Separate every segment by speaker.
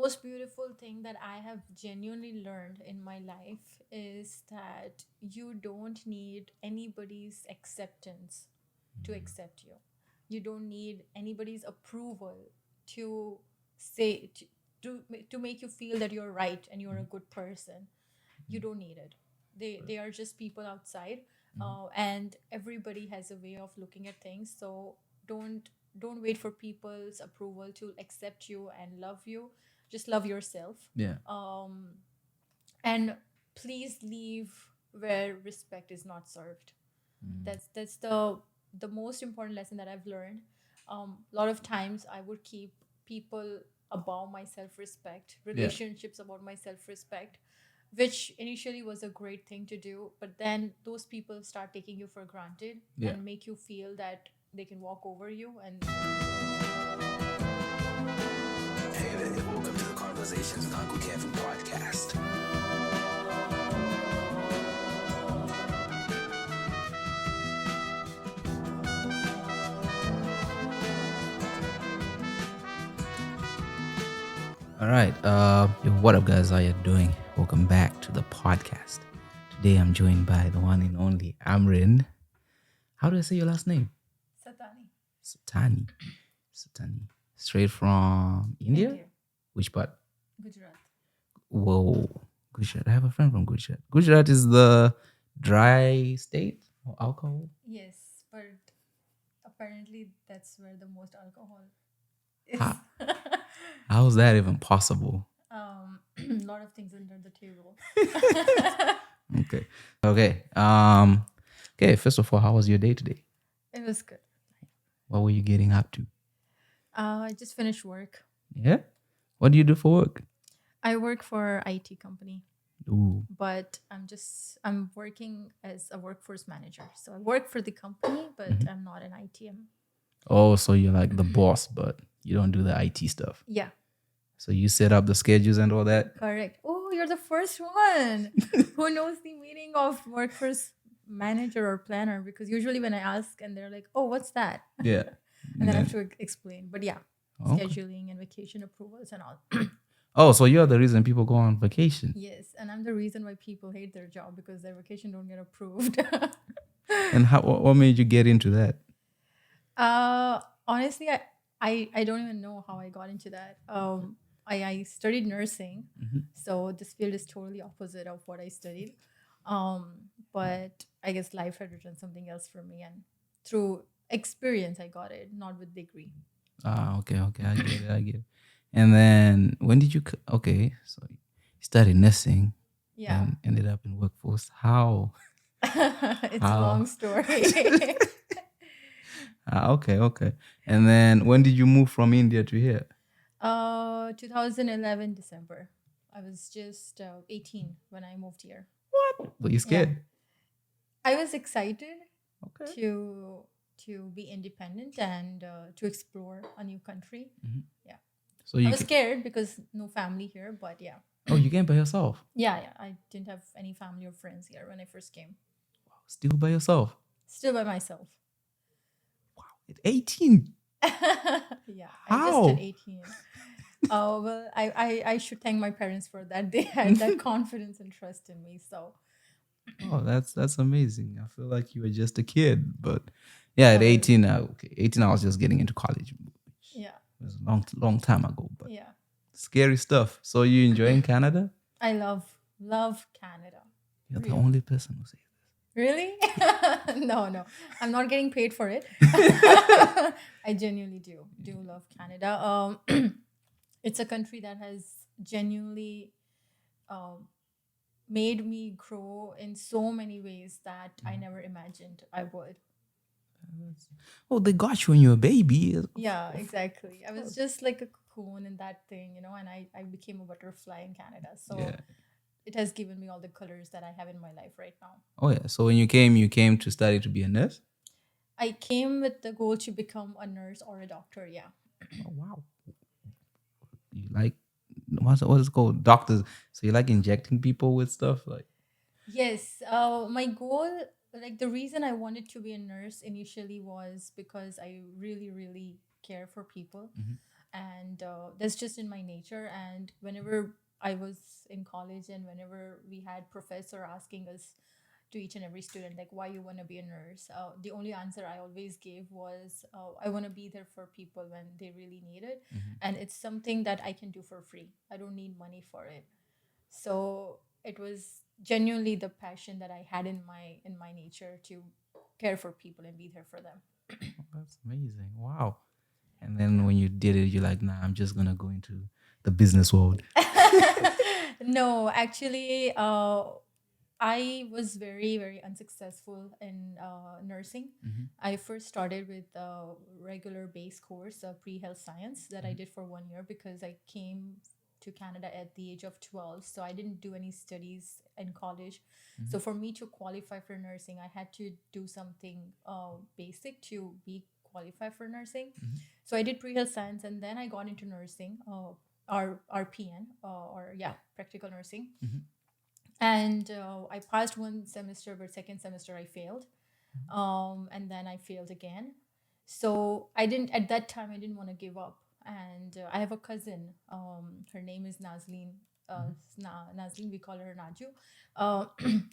Speaker 1: most beautiful thing that I have genuinely learned in my life is that you don't need anybody's acceptance to accept you. You don't need anybody's approval to say to make you feel that you're right and you're a good person. You don't need it. They are just people outside, and everybody has a way of looking at things. So don't don't wait for people's approval to accept you and love you. Just love yourself.
Speaker 2: Yeah.
Speaker 1: And please leave where respect is not served. That's the most important lesson that I've learned. A lot of times I would keep people above my self-respect,
Speaker 2: Yeah.
Speaker 1: relationships about my self-respect, which initially was a great thing to do, but then those people start taking you for granted
Speaker 2: Yeah.
Speaker 1: and make you feel that they can walk over you. And
Speaker 3: Hey there, welcome to the Conversations with Uncle Kevin podcast.
Speaker 2: All right. Yo, what up, guys? How you doing? Welcome back to the podcast. Today, I'm joined by the one and only Amrin. How do I say your last name?
Speaker 1: Satani.
Speaker 2: Satani. Satani. Straight from India?
Speaker 1: India.
Speaker 2: Which part?
Speaker 1: Gujarat.
Speaker 2: Whoa. Gujarat. I have a friend from Gujarat. Gujarat is the dry state or alcohol?
Speaker 1: Yes, but apparently that's where the most alcohol is.
Speaker 2: Ha- How is that even possible?
Speaker 1: A lot of things under the table.
Speaker 2: Okay. Okay. Okay. First of all, how was your day today?
Speaker 1: It was good.
Speaker 2: What were you getting up to?
Speaker 1: I just finished work.
Speaker 2: Yeah. What do you do for work?
Speaker 1: I work for IT company,
Speaker 2: Ooh.
Speaker 1: but I'm working as a workforce manager. So I work for the company, but I'm not an ITM.
Speaker 2: Oh, so you're like the boss, but you don't do the IT stuff.
Speaker 1: Yeah,
Speaker 2: So you set up the schedules and all that.
Speaker 1: correct. Oh, you're the first one who knows the meaning of workforce manager or planner, because usually when I ask and they're like, "Oh, what's that?"
Speaker 2: Yeah.
Speaker 1: and then I have to explain. But yeah,
Speaker 2: Okay.
Speaker 1: scheduling and vacation approvals and all.
Speaker 2: Oh, so you're the reason people go on vacation.
Speaker 1: Yes, and I'm the reason why people hate their job because their vacation don't get approved.
Speaker 2: And what made you get into that?
Speaker 1: Honestly, I don't even know how I got into that. I studied nursing, so this field is totally opposite of what I studied. But I guess life had written something else for me, and through experience, I got it, not with degree.
Speaker 2: Ah, okay. I get it. I get it. And then when did you? Okay, so you studied nursing
Speaker 1: Yeah,
Speaker 2: and ended up in workforce. How?
Speaker 1: it's a
Speaker 2: How?
Speaker 1: long story.
Speaker 2: Okay. And then when did you move from India to here?
Speaker 1: 2011 December. I was just 18 when I moved here.
Speaker 2: Were you scared?
Speaker 1: I was excited
Speaker 2: Okay.
Speaker 1: to be independent and to explore a new country. Yeah,
Speaker 2: So
Speaker 1: I
Speaker 2: you
Speaker 1: was scared because no family here, but yeah,
Speaker 2: oh, you came by yourself.
Speaker 1: yeah. I didn't have any family or friends here when I first came.
Speaker 2: Still by yourself.
Speaker 1: Still by myself.
Speaker 2: At 18.
Speaker 1: Yeah, I just
Speaker 2: How?
Speaker 1: turned 18. Oh well, I should thank my parents for that. They had that confidence and trust in me. So
Speaker 2: Oh, that's amazing. I feel like you were just a kid, but yeah, at 18, 18, I was just getting into college.
Speaker 1: yeah,
Speaker 2: It was a long time ago, but
Speaker 1: yeah.
Speaker 2: scary stuff. So you enjoying Canada?
Speaker 1: I love Canada.
Speaker 2: You're the
Speaker 1: Really?
Speaker 2: only person who says
Speaker 1: Really? No. I'm not getting paid for it. I genuinely do love Canada. It's a country that has genuinely um, made me grow in so many ways that I never imagined I would.
Speaker 2: this. Oh, they got you when you were a baby.
Speaker 1: Yeah, exactly. I was just like a cocoon in that thing, and I became a butterfly in Canada. So
Speaker 2: Yeah.
Speaker 1: it has given me all the colors that I have in my life right now.
Speaker 2: Oh yeah. So when you came to study to be a nurse?
Speaker 1: I came with the goal to become a nurse or a doctor. Yeah.
Speaker 2: Oh wow. You like what is it called? Doctors. So you like injecting people with stuff? Like
Speaker 1: Yes. My goal, like the reason I wanted to be a nurse initially was because I really, really care for people. and that's just in my nature. And whenever I was in college, and whenever we had professor asking us, to each and every student, like, why you want to be a nurse, the only answer I always gave was, I want to be there for people when they really need it, and it's something that I can do for free. I don't need money for it. So it was genuinely the passion that I had in my nature to care for people and be there for them.
Speaker 2: That's amazing. Wow. And then when you did it, you're like, nah, I'm just gonna go into the business world.
Speaker 1: No, actually, I was very, very unsuccessful in nursing. I first started with a regular base course, pre health science, that I did for 1 year because I came to Canada at the age of 12. So I didn't do any studies in college. So for me to qualify for nursing, I had to do something basic to be qualified for nursing. So I did pre health science, and then I got into nursing, RPN, or yeah, practical nursing. And I passed one semester, but second semester I failed, and then I failed again. So I didn't, at that time I didn't want to give up. And I have a cousin. Her name is Nazleen. Nazleen, we call her Naju. Uh,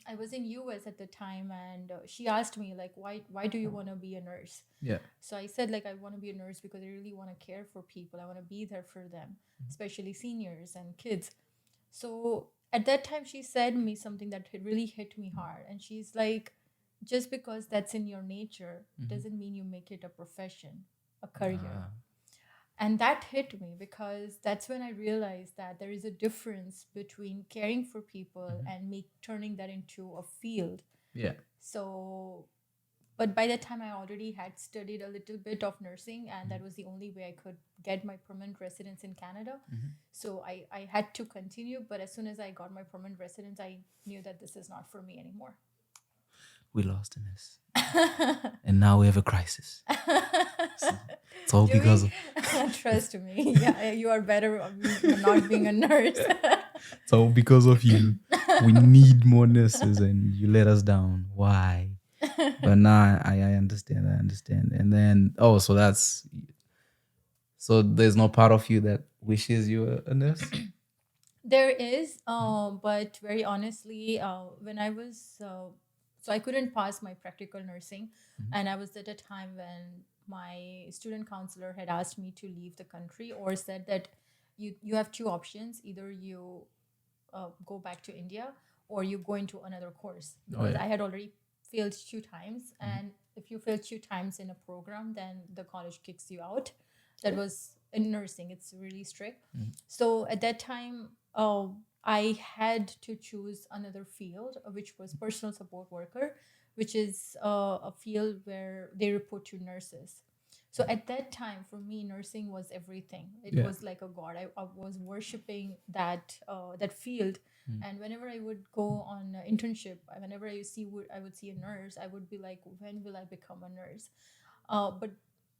Speaker 1: I was in US at the time, and she asked me, like, why do you want to be a nurse?
Speaker 2: Yeah.
Speaker 1: So I said, like, I want to be a nurse because I really want to care for people. I want to be there for them, especially seniors and kids. So at that time, she said me something that really hit me hard. And she's like, just because that's in your nature doesn't mean you make it a profession, a career. And that hit me because that's when I realized that there is a difference between caring for people and turning that into a field.
Speaker 2: Yeah.
Speaker 1: So, but by that time I already had studied a little bit of nursing, and that was the only way I could get my permanent residence in Canada. So I had to continue, but as soon as I got my permanent residence, I knew that this is not for me anymore.
Speaker 2: We lost in this. And now we have a crisis. It's all
Speaker 1: Do
Speaker 2: because
Speaker 1: we?
Speaker 2: of
Speaker 1: Trust me, yeah, you are better off not being a nurse.
Speaker 2: it's all because of you. We need more nurses and you let us down. Why? But nah, I understand. I understand. And then so that's so there's no part of you that wishes you were a nurse?
Speaker 1: There is, but very honestly, when I was, so I couldn't pass my practical nursing, and I was at a time when my student counselor had asked me to leave the country, or said that you have two options: either you go back to India, or you go into another course, because
Speaker 2: yeah.
Speaker 1: I had already failed 2 times, and if you fail 2 times in a program, then the college kicks you out. That was in nursing; it's really strict. So at that time, I had to choose another field, which was personal support worker, which is a field where they report to nurses. So at that time, for me, nursing was everything. It
Speaker 2: Yeah.
Speaker 1: was like a god. I was worshiping that field. And whenever I would go on an internship, whenever I would see a nurse, I would be like, when will I become a nurse? But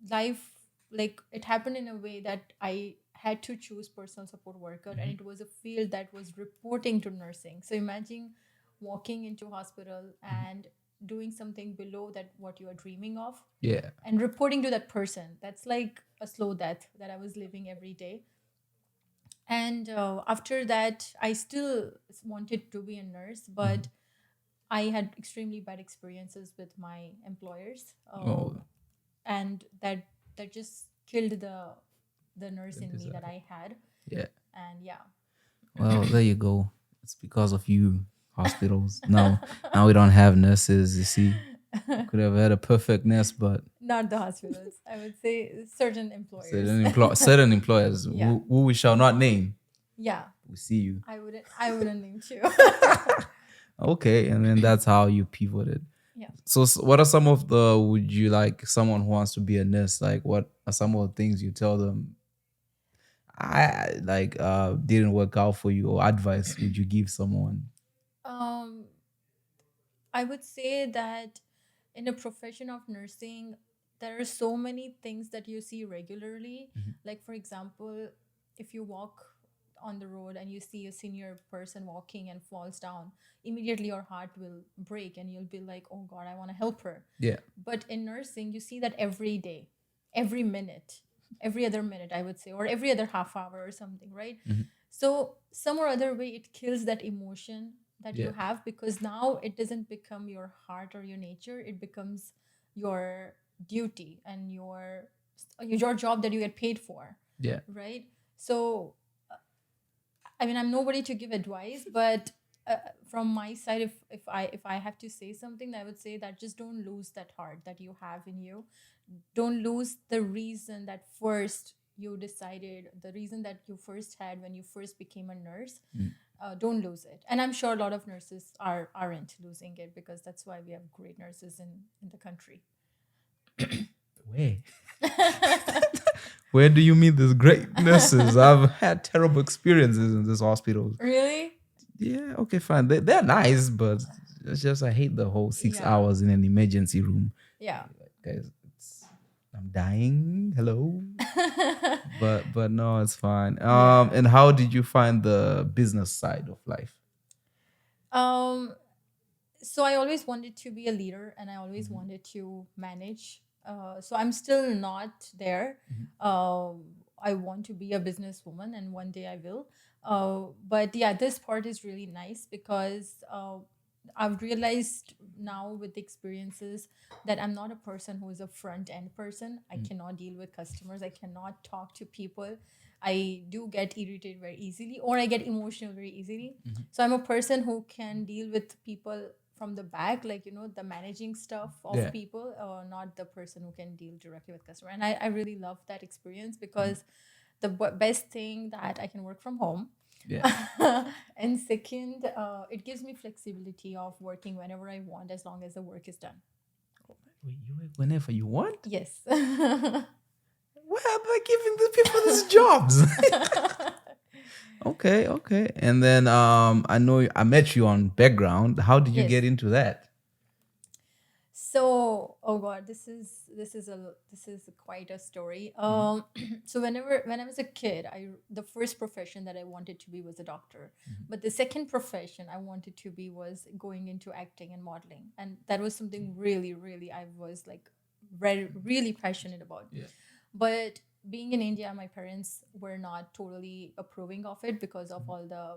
Speaker 1: life, like, it happened in a way that I had to choose personal support worker, and it was a field that was reporting to nursing. So imagine walking into hospital and doing something below that what you are dreaming of,
Speaker 2: Yeah.
Speaker 1: and reporting to that person. That's like a slow death that I was living every day. And after that, I still wanted to be a nurse, but I had extremely bad experiences with my employers, and that just killed the nurse in me that I had.
Speaker 2: Yeah.
Speaker 1: And yeah.
Speaker 2: Well, there you go. It's because of you, hospitals. Now we don't have nurses, you see. Could have had a perfect nurse, but
Speaker 1: Not the hospitals. I would say certain employers.
Speaker 2: certain employers
Speaker 1: Yeah.
Speaker 2: who we shall not name.
Speaker 1: Yeah.
Speaker 2: We see you.
Speaker 1: I wouldn't name too.
Speaker 2: Okay, and then that's how you pivoted.
Speaker 1: Yeah.
Speaker 2: So what are some of the, would you like someone who wants to be a nurse, like what are some of the things you tell them I like didn't work out for you, or advice would you give someone?
Speaker 1: Um, I would say that in a profession of nursing, there are so many things that you see regularly. Like, for example, if you walk on the road and you see a senior person walking and falls down, immediately your heart will break and you'll be like, oh God, I want to help her.
Speaker 2: Yeah.
Speaker 1: But in nursing, you see that every day, every minute. every other minute, I would say, or every other half hour or something, right?
Speaker 2: Mhm.
Speaker 1: So some or other way it kills that emotion that you
Speaker 2: Yeah.
Speaker 1: have, because now it doesn't become your heart or your nature, it becomes your duty and your job that you get paid for,
Speaker 2: Yeah.
Speaker 1: right? So I mean, I'm nobody to give advice, but from my side, if I have to say something, I would say that just don't lose that heart that you have in you. Don't lose the reason that first you decided, the reason that you first had when you first became a nurse.
Speaker 2: Mm.
Speaker 1: Don't lose it. And I'm sure a lot of nurses aren't losing it, because that's why we have great nurses in the country.
Speaker 2: Where? Where do you meet these great nurses? I've had terrible experiences in this hospital.
Speaker 1: Really?
Speaker 2: Yeah, okay, fine. They're nice, but it's just I hate the whole 6
Speaker 1: Yeah.
Speaker 2: hours in an emergency room.
Speaker 1: Yeah.
Speaker 2: Guys, I'm dying. Hello. But no, it's fine.
Speaker 1: Yeah.
Speaker 2: And how did you find the business side of life?
Speaker 1: um so I always wanted to be a leader, and I always wanted to manage. So I'm still not there. I want to be a businesswoman, and one day I will. But yeah, this part is really nice, because I've realized now with the experiences that I'm not a person who is a front end person. I cannot deal with customers. I cannot talk to people. I do get irritated very easily, or I get emotional very easily. So I'm a person who can deal with people from the back, like, the managing stuff of
Speaker 2: Yeah.
Speaker 1: people, not the person who can deal directly with customer. And I really love that experience, because the best thing that I can work from home.
Speaker 2: Yeah.
Speaker 1: And second, it gives me flexibility of working whenever I want, as long as the work is done.
Speaker 2: Wait, you work whenever you want?
Speaker 1: Yes.
Speaker 2: Why am I giving the people these jobs? Okay. And then I know I met you on background. How did you
Speaker 1: Yes.
Speaker 2: get into that?
Speaker 1: So, oh god, this is quite a story. So when I was a kid, the first profession that I wanted to be was a doctor, but the second profession I wanted to be was going into acting and modeling, and that was something really, really I was like very really passionate about.
Speaker 2: Yeah.
Speaker 1: But being in India, my parents were not totally approving of it, because of all the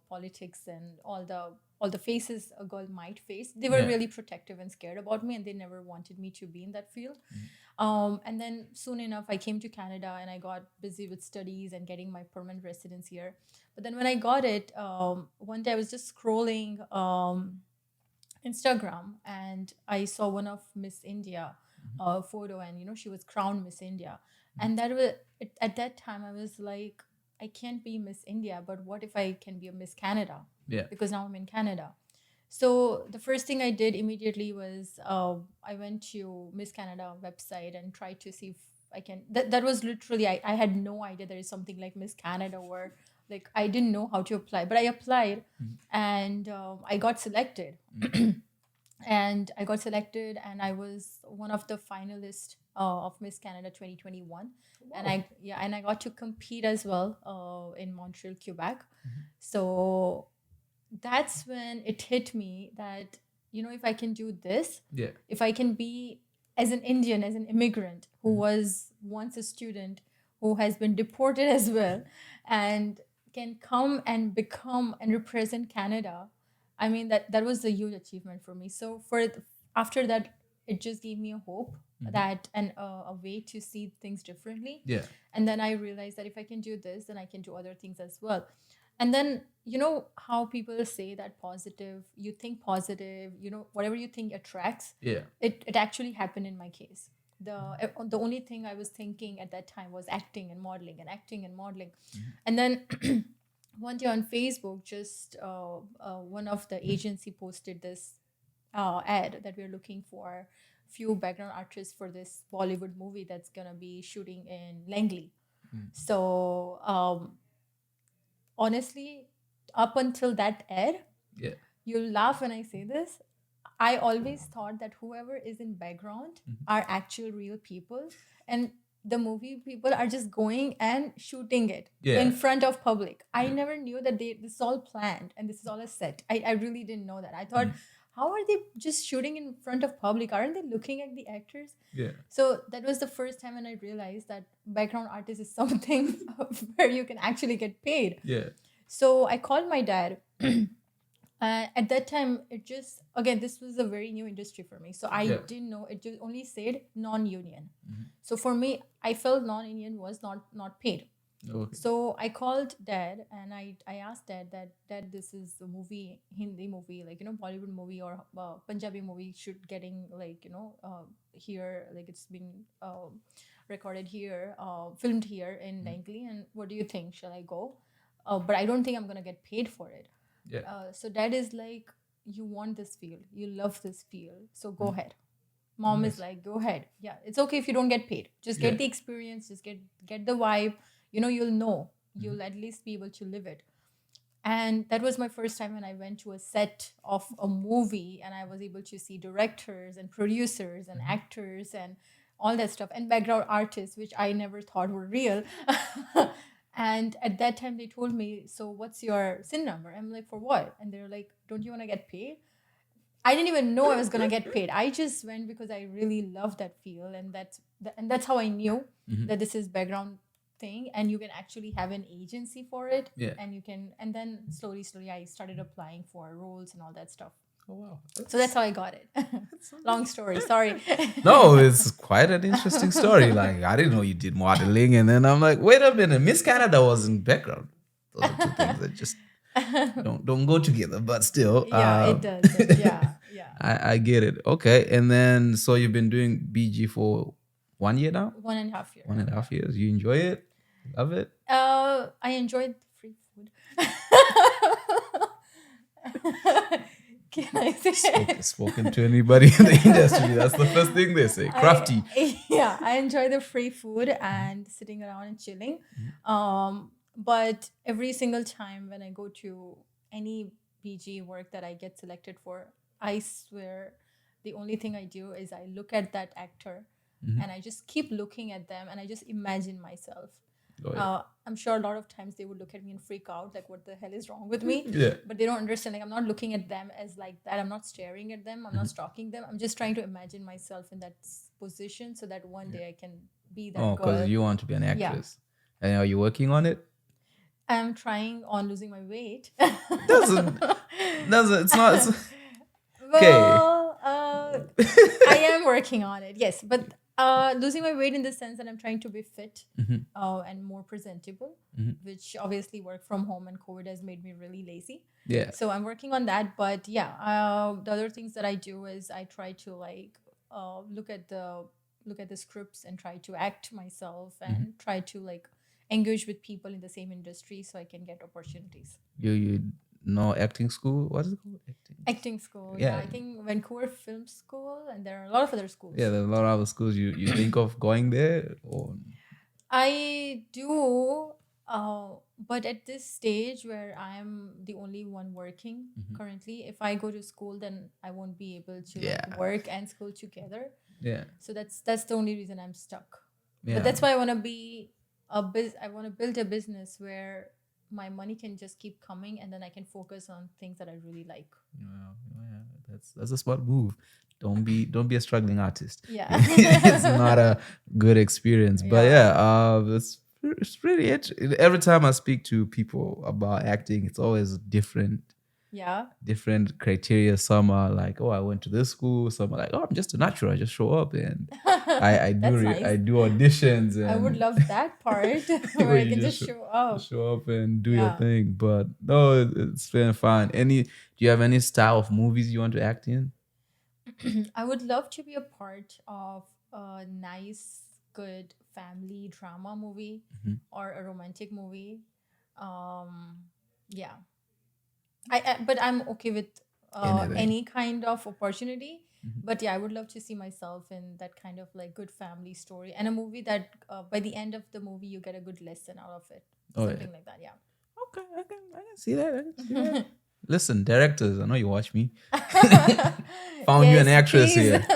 Speaker 1: politics and all the faces a girl might face. They were
Speaker 2: Yeah.
Speaker 1: really protective and scared about me, and they never wanted me to be in that field. And then soon enough, I came to Canada, and I got busy with studies and getting my permanent residence here. But then when I got it, one day I was just scrolling Instagram, and I saw one of Miss India photo, and she was crowned Miss India, and that was at that time I was like, I can't be Miss India, but what if I can be a Miss Canada?
Speaker 2: Yeah.
Speaker 1: Because now I'm in Canada. So the first thing I did immediately was I went to Miss Canada website and tried to see if I can. That was literally I had no idea there is something like Miss Canada, or like I didn't know how to apply, but I applied, and I got selected. And I got selected, and I was one of the finalists of Miss Canada 2021. And I got to compete as well in Montreal, Quebec. So that's when it hit me that if I can do this,
Speaker 2: Yeah.
Speaker 1: if I can be as an Indian, as an immigrant who was once a student, who has been deported as well, and can come and become and represent Canada, I mean that was a huge achievement for me. So after that, it just gave me a hope that and a way to see things differently.
Speaker 2: Yeah.
Speaker 1: And then I realized that if I can do this, then I can do other things as well. And then how people say that positive, you think positive, whatever you think attracts.
Speaker 2: Yeah.
Speaker 1: It actually happened in my case. The only thing I was thinking at that time was acting and modeling and acting and modeling. And then one day on Facebook, just one of the agency posted this ad that we're looking for few background artists for this Bollywood movie that's gonna be shooting in Langley. So honestly, up until that ad,
Speaker 2: Yeah.
Speaker 1: you'll laugh when I say this, I always thought that whoever is in background are actual real people, and the movie people are just going and shooting it
Speaker 2: Yeah.
Speaker 1: in front of public. I never knew that this is all planned and this is all a set. I really didn't know that. I thought how are they just shooting in front of public? Aren't they looking at the actors?
Speaker 2: Yeah.
Speaker 1: So that was the first time when I realized that background artist is something where you can actually get paid.
Speaker 2: Yeah.
Speaker 1: So I called my dad. At that time, it just, again, this was a very new industry for me. So I
Speaker 2: Yeah.
Speaker 1: didn't know, it just only said non-union.
Speaker 2: Mm-hmm.
Speaker 1: So for me, I felt non-union was not paid.
Speaker 2: Okay.
Speaker 1: So I called dad and I asked dad, this is a movie, Hindi movie, like, Bollywood movie or Punjabi movie should getting like, here, like it's being recorded here, filmed here in Langley. And what do you think? Shall I go? But I don't think I'm going to get paid for it.
Speaker 2: Yeah.
Speaker 1: So dad is like, you want this field, you love this field, so go ahead. Mom is like, go ahead. Yeah, it's okay if you don't get paid. Just get the experience, just get the vibe. You'll know. You'll at least be able to live it. And that was my first time when I went to a set of a movie and I was able to see directors and producers and actors and all that stuff and background artists, which I never thought were real. And at that time they told me, so what's your SIN number? I'm like, for what? And they're like, don't you want to get paid? I didn't even know I was going to get paid. I just went because I really love that field. And that's how I knew that this is background thing and you can actually have an agency for it.
Speaker 2: Yeah.
Speaker 1: And then slowly I started applying for roles and all that stuff.
Speaker 2: Oh wow.
Speaker 1: So that's how I got it. Long story, sorry.
Speaker 2: No, it's quite an interesting story. Like, I didn't know you did modeling, and then I'm like, wait a minute, Miss Canada was in background. Those are two things that just don't go together, but still.
Speaker 1: Yeah, it does. Yeah.
Speaker 2: I get it. Okay, and then so you've been doing BG for 1 year now?
Speaker 1: 1.5 years.
Speaker 2: 1.5 years. You enjoy it? Love it?
Speaker 1: I enjoyed the free food. Can I say?
Speaker 2: Spoken to anybody in the industry, that's the first thing they say. Crafty.
Speaker 1: I enjoy the free food and sitting around and chilling. But every single time when I go to any BG work that I get selected for, I swear the only thing I do is I look at that actor and I just keep looking at them and I just imagine myself.
Speaker 2: Oh, yeah.
Speaker 1: I'm sure a lot of times they would look at me and freak out, like, what the hell is wrong with me?
Speaker 2: Yeah.
Speaker 1: But they don't understand. Like, I'm not looking at them as like that. I'm not staring at them. I'm not stalking them. I'm just trying to imagine myself in that position so that one day I can be that girl.
Speaker 2: Because you want to be an actress. And are you working on it?
Speaker 1: I'm trying on losing my weight.
Speaker 2: Doesn't it's not. It's,
Speaker 1: well, I am working on it. Yes, but losing my weight in the sense that I'm trying to be fit and more presentable, which obviously work from home and COVID has made me really lazy.
Speaker 2: Yeah.
Speaker 1: So I'm working on that. But the other things that I do is I try to like look at the scripts and try to act myself and try to like engage with people in the same industry so I can get opportunities.
Speaker 2: You know acting school? What is it called?
Speaker 1: Acting school.
Speaker 2: Yeah.
Speaker 1: I think Vancouver Film School, and there are a lot of other schools.
Speaker 2: Yeah, there are a lot of other schools. You think of going there? Or
Speaker 1: I do, but at this stage where I'm the only one working currently, if I go to school, then I won't be able to like, work and school together.
Speaker 2: Yeah.
Speaker 1: So that's the only reason I'm stuck.
Speaker 2: Yeah.
Speaker 1: But that's why I want to be I want to build a business where my money can just keep coming and then I can focus on things that I really like.
Speaker 2: Yeah, that's a smart move. Don't be a struggling artist.
Speaker 1: Yeah.
Speaker 2: It's not a good experience. But it's really interesting. Every time I speak to people about acting, it's always different.
Speaker 1: Yeah.
Speaker 2: Different criteria. Some are like, oh, I went to this school. Some are like, oh, I'm just a natural. I just show up and I do auditions. And
Speaker 1: I would love that part where I can just show up.
Speaker 2: Show up and do your thing. But no, it's been fun. Do you have any style of movies you want to act in?
Speaker 1: I would love to be a part of a nice, good family drama movie or a romantic movie. Yeah. But I'm okay with any kind of opportunity. But I would love to see myself in that kind of like good family story and a movie that by the end of the movie you get a good lesson out of it. Something like that. Yeah.
Speaker 2: Okay, I can see that. Listen, directors, I know you watch me. Found you an actress here.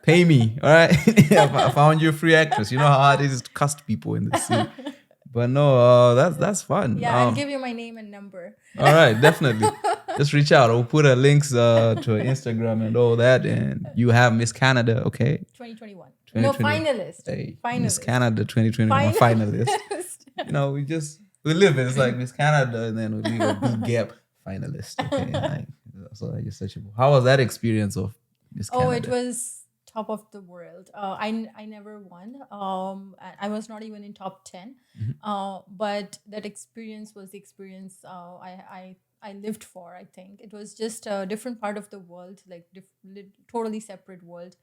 Speaker 2: Pay me, all right? I found you a free actress. You know how hard it is to cast people in the scene. But no, that's fun.
Speaker 1: Yeah, I'll give you my name and number.
Speaker 2: All right, definitely. just reach out. We'll put links to her Instagram and all that. And you have Miss Canada, okay?
Speaker 1: 2021. No,
Speaker 2: 2020.
Speaker 1: finalist.
Speaker 2: Hey,
Speaker 1: Finalist.
Speaker 2: Miss Canada 2021 finalist. You know, we live it. It's like Miss Canada, and then we leave a big gap finalist. Okay, like, so like you're such a. How was that experience of Miss Canada?
Speaker 1: Oh, it was top of the world. I never won. I was not even in top 10. But that experience was the experience I lived for. I think it was just a different part of the world, like totally separate world.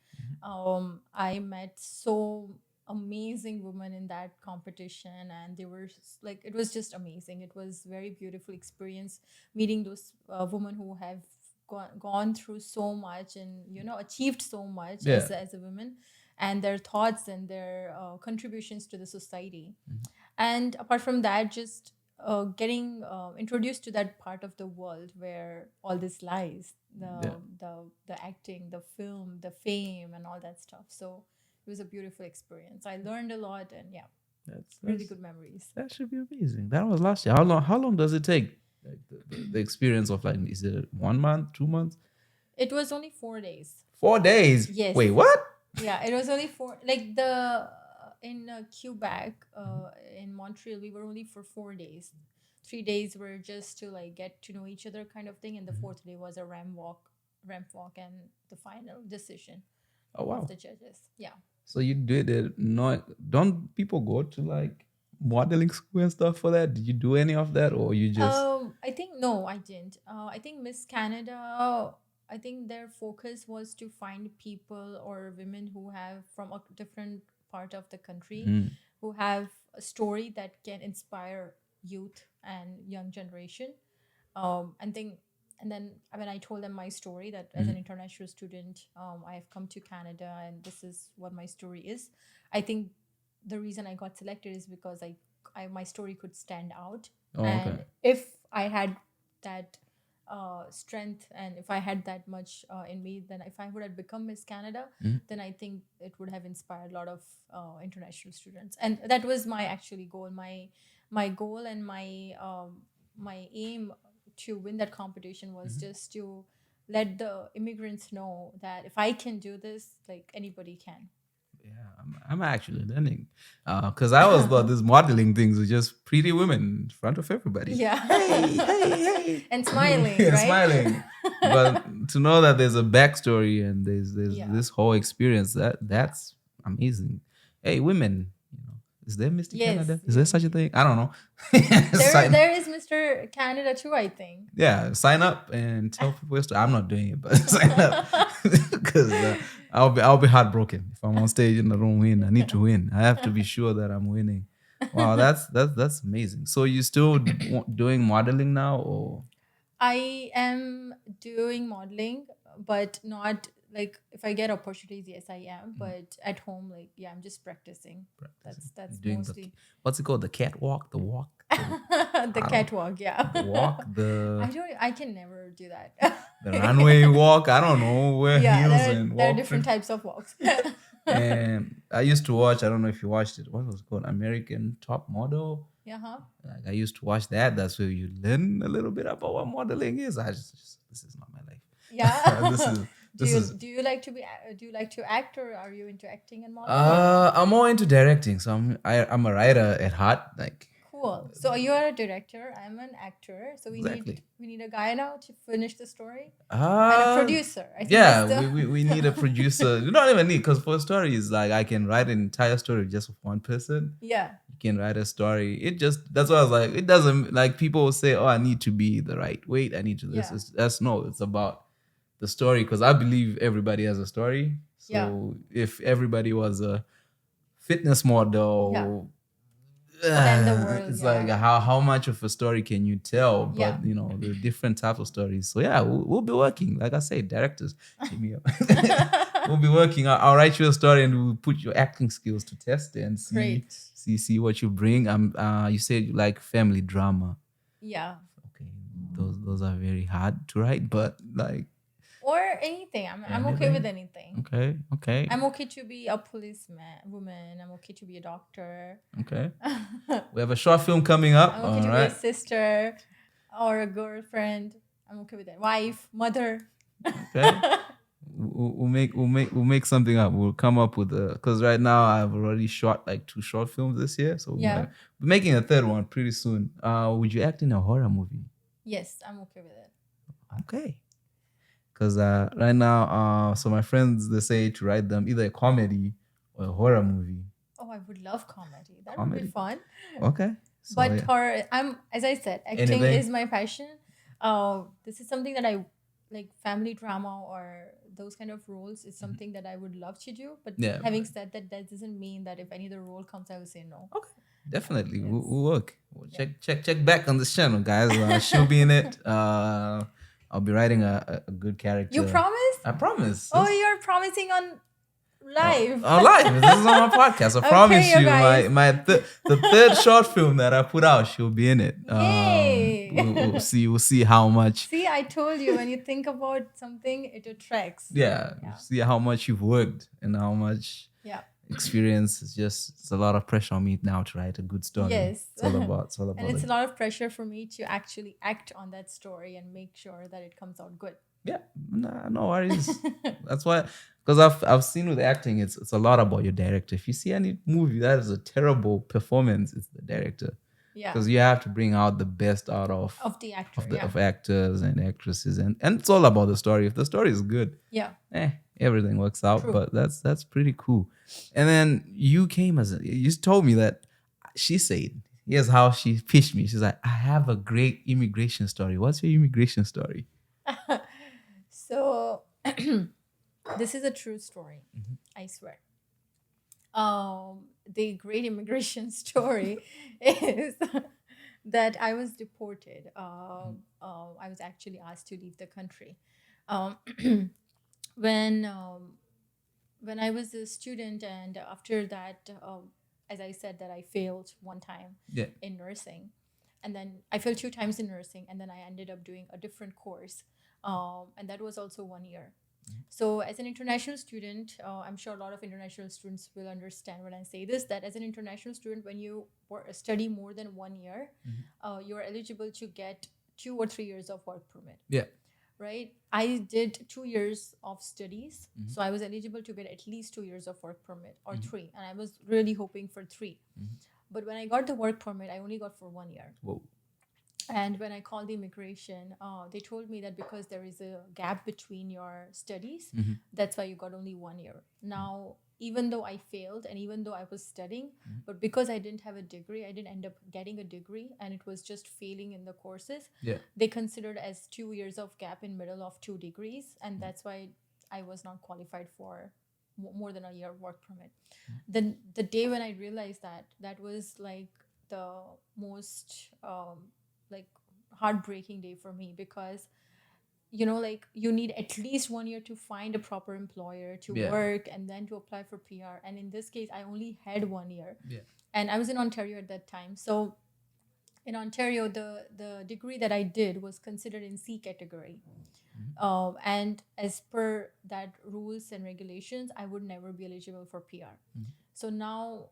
Speaker 1: I met so amazing women in that competition, and they were like, it was just amazing. It was very beautiful experience meeting those women who have gone through so much and achieved so much as a woman, and their thoughts and their contributions to the society. And apart from that, just getting introduced to that part of the world where all this lies, the acting, the film, the fame, and all that stuff. So it was a beautiful experience. I learned a lot, and
Speaker 2: That's
Speaker 1: really good memories.
Speaker 2: That should be amazing. That was last year. How long does it take? Like the experience of, like, is it 1 month, 2 months?
Speaker 1: It was only 4 days.
Speaker 2: 4 days.
Speaker 1: Yes.
Speaker 2: Wait, what?
Speaker 1: Yeah, it was only like the in Quebec, in Montreal, we were only for 4 days. 3 days were just to like get to know each other kind of thing, and the fourth day was a ramp walk, and the final decision of the judges. Yeah.
Speaker 2: So you did it. Not, don't people go to like modeling school and stuff for that? Did you do any of that, or you just?
Speaker 1: I think no, I didn't. I think Miss Canada, I think their focus was to find people or women who have from a different part of the country, who have a story that can inspire youth and young generation. And then when I told them my story, that as an international student, I have come to Canada and this is what my story is. I think the reason I got selected is because my story could stand out. And if I had that strength, and if I had that much in me, then if I would have become Miss Canada, then I think it would have inspired a lot of international students. And that was my actually goal. My goal and my aim to win that competition was just to let the immigrants know that if I can do this, like anybody can.
Speaker 2: Yeah, I'm actually learning, because I always thought these modeling things were just pretty women in front of everybody.
Speaker 1: Yeah.
Speaker 2: Hey.
Speaker 1: And smiling,
Speaker 2: Yeah,
Speaker 1: right?
Speaker 2: smiling. But to know that there's a backstory and there's this whole experience, that's amazing. Hey, women, is there Mr. Canada? Is there such a thing? I don't know.
Speaker 1: There is Mr. Canada too, I think.
Speaker 2: Yeah, sign up and tell people your story. I'm not doing it, but sign up because I'll be heartbroken if I'm on stage in the room win. I need to win. I have to be sure that I'm winning. Wow, that's amazing. So you still doing modeling now, or?
Speaker 1: I am doing modeling, but not like if I get opportunities, yes, I am. But at home, like I'm just practicing. That's
Speaker 2: doing
Speaker 1: mostly.
Speaker 2: What's it called? The catwalk, the walk,
Speaker 1: the catwalk, yeah.
Speaker 2: The walk,
Speaker 1: I can never do that.
Speaker 2: The runway walk. I don't know, wear heels and walk.
Speaker 1: There are different types of walks.
Speaker 2: And I used to watch. I don't know if you watched it. What was it called? American Top Model.
Speaker 1: Uh-huh.
Speaker 2: Like I used to watch that. That's where you learn a little bit about what modeling is. This is not my life.
Speaker 1: Yeah. Do you like to act, or are you into acting and modeling?
Speaker 2: I'm more into directing. So I'm a writer at heart. Like,
Speaker 1: cool. So you are a director. I'm an actor. So we need a guy now to finish the story. And a producer. I think
Speaker 2: we need a producer. You don't even need, because for stories, like I can write an entire story just with one person.
Speaker 1: Yeah.
Speaker 2: You can write a story. That's why I was like, it doesn't, like, people will say, oh, I need to be the right weight. I need to this. It's about the story, because I believe everybody has a story. So if everybody was a fitness model,
Speaker 1: then the world,
Speaker 2: it's like how much of a story can you tell? But there are different types of stories. So we'll be working. Like I say, directors, hit me up. We'll be working. I'll write you a story and we'll put your acting skills to test and see what you bring. You said you like family drama.
Speaker 1: Yeah.
Speaker 2: Okay, those are very hard to write, but like.
Speaker 1: Or anything. I'm okay with anything.
Speaker 2: Okay.
Speaker 1: I'm okay to be a woman. I'm okay to be a doctor.
Speaker 2: Okay. We have a short film coming up.
Speaker 1: I'm okay to be a sister or a girlfriend. I'm okay with that. Wife, mother.
Speaker 2: Okay. We'll make something up. We'll come up with because right now I've already shot like 2 short films this year, so
Speaker 1: Yeah.
Speaker 2: we're making a third one pretty soon. Would you act in a horror movie?
Speaker 1: Yes, I'm okay with it.
Speaker 2: Okay. Because right now, so my friends they say to write them either a comedy or a horror movie.
Speaker 1: Oh, I would love comedy. That would
Speaker 2: Comedy.
Speaker 1: be fun.
Speaker 2: Okay. So,
Speaker 1: But
Speaker 2: yeah.
Speaker 1: horror, as I said, acting
Speaker 2: Anything?
Speaker 1: is my passion. This is something that I like. Family drama or those kind of roles is something that I would love to do. But
Speaker 2: Yeah,
Speaker 1: having said that, that doesn't mean that if any other role comes, I will say no.
Speaker 2: Okay. Definitely,
Speaker 1: Yes.
Speaker 2: we'll work. We'll check back on this channel, guys. She'll be in it. I'll be writing a good character.
Speaker 1: You promise?
Speaker 2: I promise.
Speaker 1: Oh, you're promising on live.
Speaker 2: On live. This is on my podcast. I
Speaker 1: Okay,
Speaker 2: promise
Speaker 1: you
Speaker 2: you.
Speaker 1: guys.
Speaker 2: The third short film that I put out, she'll be in it.
Speaker 1: Yay.
Speaker 2: We'll see. We'll see how much.
Speaker 1: See, I told you when you think about something, it attracts.
Speaker 2: Yeah.
Speaker 1: Yeah.
Speaker 2: See how much you've worked and how much
Speaker 1: Yeah.
Speaker 2: experience. It's a lot of pressure on me now to write a good story.
Speaker 1: Yes.
Speaker 2: It's all about.
Speaker 1: And it's a lot of pressure for me to actually act on that story and make sure that it comes out good.
Speaker 2: Yeah, no worries. That's why, because I've seen with acting, it's a lot about your director. If you see any movie that is a terrible performance, it's the director.
Speaker 1: Yeah.
Speaker 2: Because you have to bring out the best out of
Speaker 1: the actor.
Speaker 2: of actors and actresses, and it's all about the story. If the story is good,
Speaker 1: Yeah.
Speaker 2: everything works out.
Speaker 1: True.
Speaker 2: But that's pretty cool. And then you came you told me that she said, here's how she pitched me. She's like, I have a great immigration story. What's your immigration story?
Speaker 1: So this is a true story. I swear. The great immigration story is that I was deported. I was actually asked to leave the country. When I was a student, and after that, as I said, that I failed one time in nursing, and then I failed 2 times in nursing, and then I ended up doing a different course, and that was also 1 year. So as an international student, I'm sure a lot of international students will understand when I say this, that as an international student, when you study more than 1 year, you're eligible to get 2 or 3 years of work permit.
Speaker 2: Yeah.
Speaker 1: Right? I did 2 years of studies. So I was eligible to get at least 2 years of work permit or 3. And I was really hoping for 3. But when I got the work permit, I only got for 1 year.
Speaker 2: Whoa.
Speaker 1: And when I called the immigration, they told me that because there is a gap between your studies, that's why you got only 1 year. Now, even though I failed and even though I was studying, but because I didn't have a degree, I didn't end up getting a degree, and it was just failing in the courses.
Speaker 2: Yeah.
Speaker 1: They considered as 2 years of gap in middle of 2 degrees, and that's why I was not qualified for more than a year work permit. Then the day when I realized that was like the most like heartbreaking day for me, because like you need at least 1 year to find a proper employer to work and then to apply for PR. And in this case, I only had 1 year.
Speaker 2: Yeah.
Speaker 1: And I was in Ontario at that time. So in Ontario, the degree that I did was considered in C category. And as per that rules and regulations, I would never be eligible for PR. So now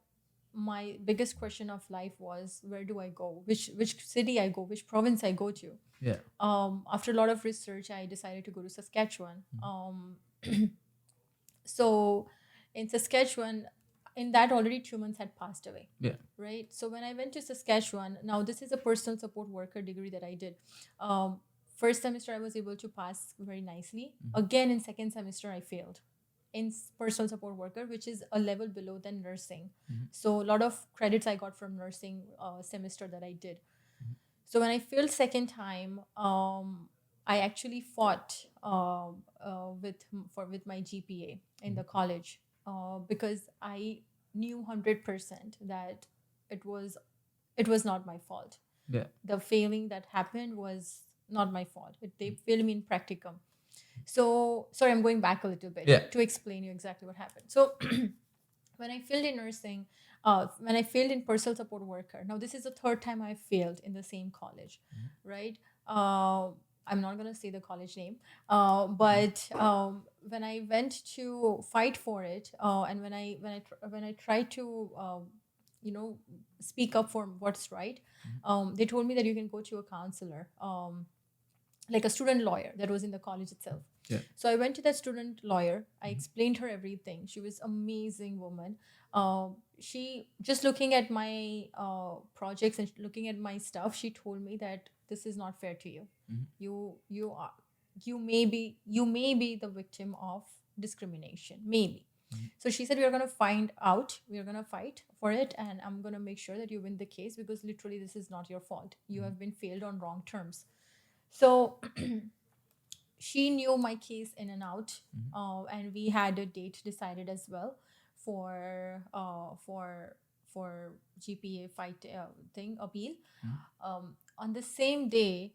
Speaker 1: my biggest question of life was, where do I go? Which city I go? Which province I go to?
Speaker 2: Yeah.
Speaker 1: After a lot of research, I decided to go to Saskatchewan. So in Saskatchewan, in that already 2 months had passed away.
Speaker 2: Yeah.
Speaker 1: Right. So when I went to Saskatchewan, now this is a personal support worker degree that I did. First semester I was able to pass very nicely. Again, in second semester I failed in personal support worker, which is a level below than nursing. So a lot of credits I got from nursing semester that I did. So when I failed second time, I actually fought with my GPA in the college because I knew 100% that it was not my fault.
Speaker 2: Yeah.
Speaker 1: The failing that happened was not my fault. They failed me in practicum. So, sorry, I'm going back a little bit to explain you exactly what happened. So, when I failed in nursing, when I failed in personal support worker, now this is the third time I failed in the same college, right? I'm not going to say the college name, but when I went to fight for it, and when I tried to, speak up for what's right, they told me that you can go to a counselor. like a student lawyer that was in the college itself.
Speaker 2: Yeah.
Speaker 1: So I went to that student lawyer. I explained her everything. She was amazing woman. She just looking at my projects and looking at my stuff, she told me that this is not fair to you. You are you may be the victim of discrimination, maybe. So she said, we are going to find out, we are going to fight for it, and I'm going to make sure that you win the case, because literally this is not your fault. You have been failed on wrong terms. So she knew my case in and out, and we had a date decided as well for GPA fight thing appeal. On the same day,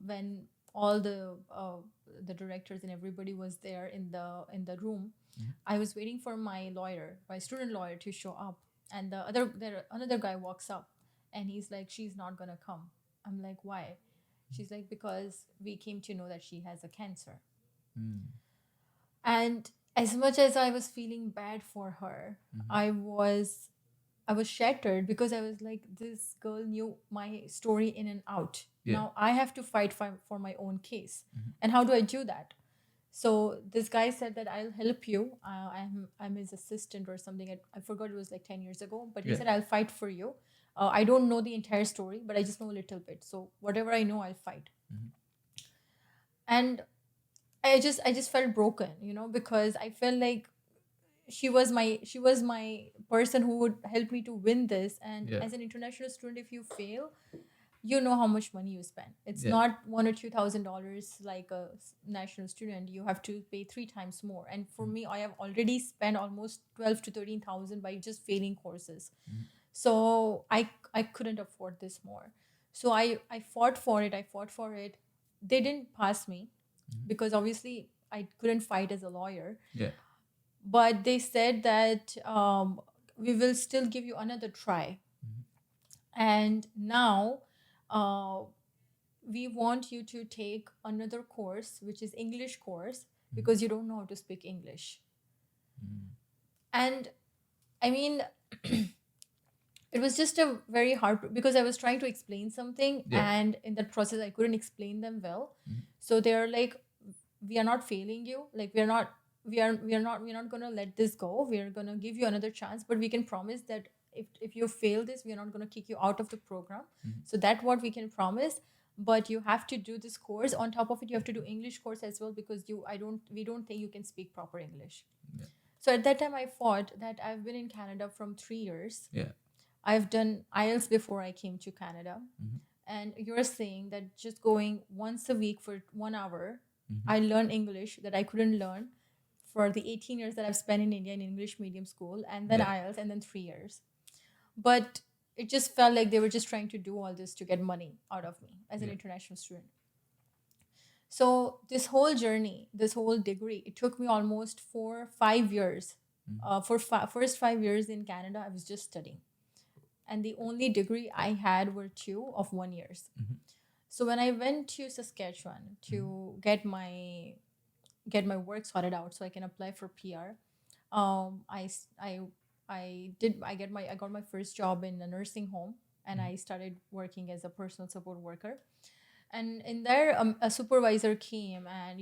Speaker 1: when all the directors and everybody was there in the room, I was waiting for my lawyer, my student lawyer, to show up, and another guy walks up, and he's like, she's not gonna come. I'm like, why? She's like, because we came to know that she has a cancer. And as much as I was feeling bad for her, I was shattered, because I was like, this girl knew my story in and out.
Speaker 2: Yeah.
Speaker 1: Now I have to fight for my own case. And how do I do that? So this guy said that I'll help you. I'm his assistant or something. I forgot, it was like 10 years ago. But he said, I'll fight for you. I don't know the entire story, but I just know a little bit. So whatever I know, I'll fight. And I just felt broken, because I felt like she was my person who would help me to win this. And as an international student, if you fail, you know how much money you spend. It's not $1,000 or $2,000 like a national student. You have to pay 3 times more. And for me, I have already spent almost 12 to 13,000 by just failing courses. So I couldn't afford this more. So I fought for it. They didn't pass me, because obviously I couldn't fight as a lawyer.
Speaker 2: Yeah.
Speaker 1: But they said that we will still give you another try. And now we want you to take another course, which is English course, because you don't know how to speak English. And I mean, it was just a very hard, because I was trying to explain something, and in that process I couldn't explain them well. So they're like, we are not failing you, like we are not going to let this go. We are going to give you another chance, but we can promise that if you fail this, we are not going to kick you out of the program. So that's what we can promise. But you have to do this course. On top of it, you have to do English course as well, because we don't think you can speak proper English. So at that time I thought that I've been in Canada from 3 years. I've done IELTS before I came to Canada. And you're saying that just going once a week for 1 hour, I learned English that I couldn't learn for the 18 years that I've spent in India in English medium school, and then IELTS, and then 3 years. But it just felt like they were just trying to do all this to get money out of me as an international student. So this whole journey, this whole degree, it took me almost 4-5 years. First 5 years in Canada, I was just studying. And the only degree I had were 2 of 1 years. So when I went to Saskatchewan to get my work sorted out so I can apply for PR, I got my first job in a nursing home, and I started working as a personal support worker. And in there, a supervisor came, and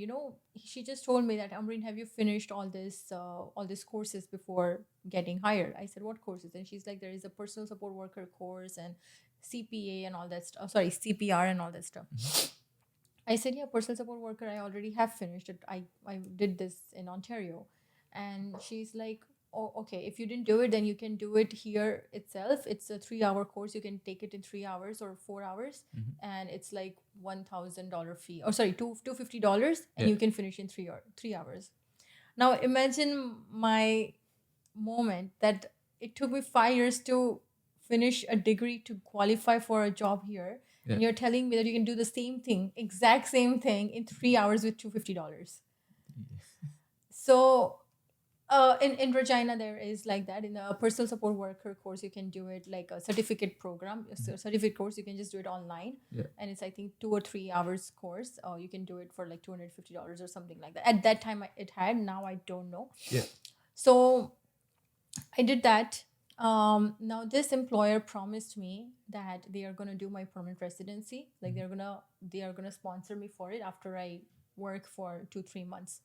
Speaker 1: she just told me that, Amrin, have you finished all these courses before getting hired? I said, what courses? And she's like, there is a personal support worker course and CPA and all that stuff. Sorry, CPR and all that stuff. I said, yeah, personal support worker, I already have finished it. I did this in Ontario. And she's like, oh, okay, if you didn't do it, then you can do it here itself. It's a 3-hour course. You can take it in 3 hours or 4 hours. And it's like $1,000 fee. Oh, sorry, $250. And you can finish in 3 hours. Now, imagine my moment that it took me 5 years to finish a degree to qualify for a job here. And you're telling me that you can do the same thing, exact same thing, in 3 hours with $250. So in Regina, there is like that. In the personal support worker course, you can do it like a certificate program. A certificate course, you can just do it online. And it's, I think, 2 or 3 hours course. You can do it for like $250 or something like that. At that time, it had. Now, I don't know. So I did that. Now this employer promised me that they are gonna do my permanent residency. Like they are gonna sponsor me for it after I work for 2-3 months.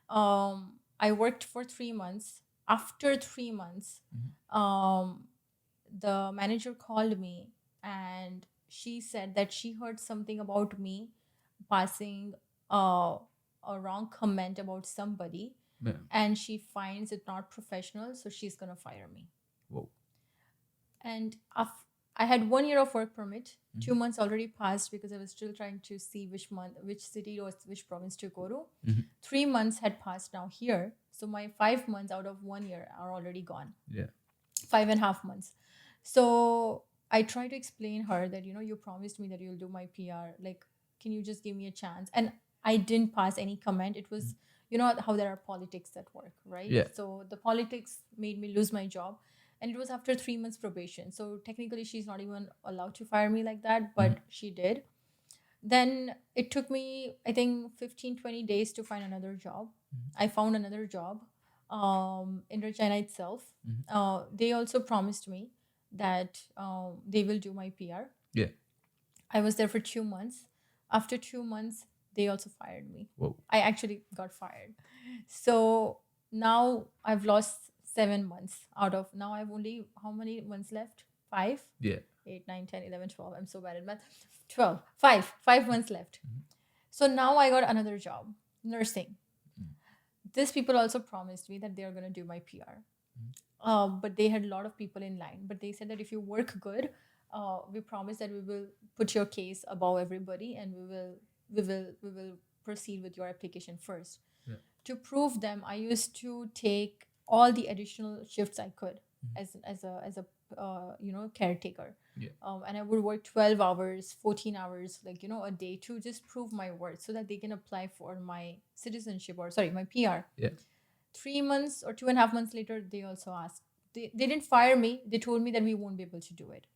Speaker 1: I worked for 3 months. After 3 months, um, the manager called me and she said that she heard something about me passing uh, a wrong comment about somebody,
Speaker 2: Yeah.
Speaker 1: and she finds it not professional, so she's gonna fire me.
Speaker 2: Whoa.
Speaker 1: And I had 1 year of work permit. 2 months already passed because I was still trying to see which city or which province to go to. 3 months had passed now here, so my 5 months out of 1 year are already gone.
Speaker 2: Yeah.
Speaker 1: 5.5 months. So I try to explain her that you promised me that you'll do my PR. Like, can you just give me a chance? And I didn't pass any comment. It was how there are politics at work, right?
Speaker 2: Yeah.
Speaker 1: So the politics made me lose my job, and it was after 3 months probation. So technically, she's not even allowed to fire me like that, but she did. Then it took me, I think, 15-20 days to find another job. I found another job in China itself. They also promised me that they will do my PR.
Speaker 2: Yeah.
Speaker 1: I was there for 2 months. After 2 months, they also fired me.
Speaker 2: Whoa.
Speaker 1: I actually got fired. So now I've lost 7 months out of, now I've only, how many months left? 5?
Speaker 2: Yeah.
Speaker 1: 8, 9, 10, 11, 12. I'm so bad at math. 12. 5 months left. So now I got another job, nursing. These people also promised me that they are going to do my PR. But they had a lot of people in line. But they said that if you work good, we promise that we will put your case above everybody, and we will proceed with your application first.
Speaker 2: Yeah.
Speaker 1: To prove them, I used to take all the additional shifts I could as a caretaker.
Speaker 2: Yeah.
Speaker 1: And I would work 12 hours, 14 hours, like a day, to just prove my worth so that they can apply for my citizenship, or sorry, my PR.
Speaker 2: Yeah.
Speaker 1: 3 months or 2.5 months later, they also asked. They didn't fire me. They told me that we won't be able to do it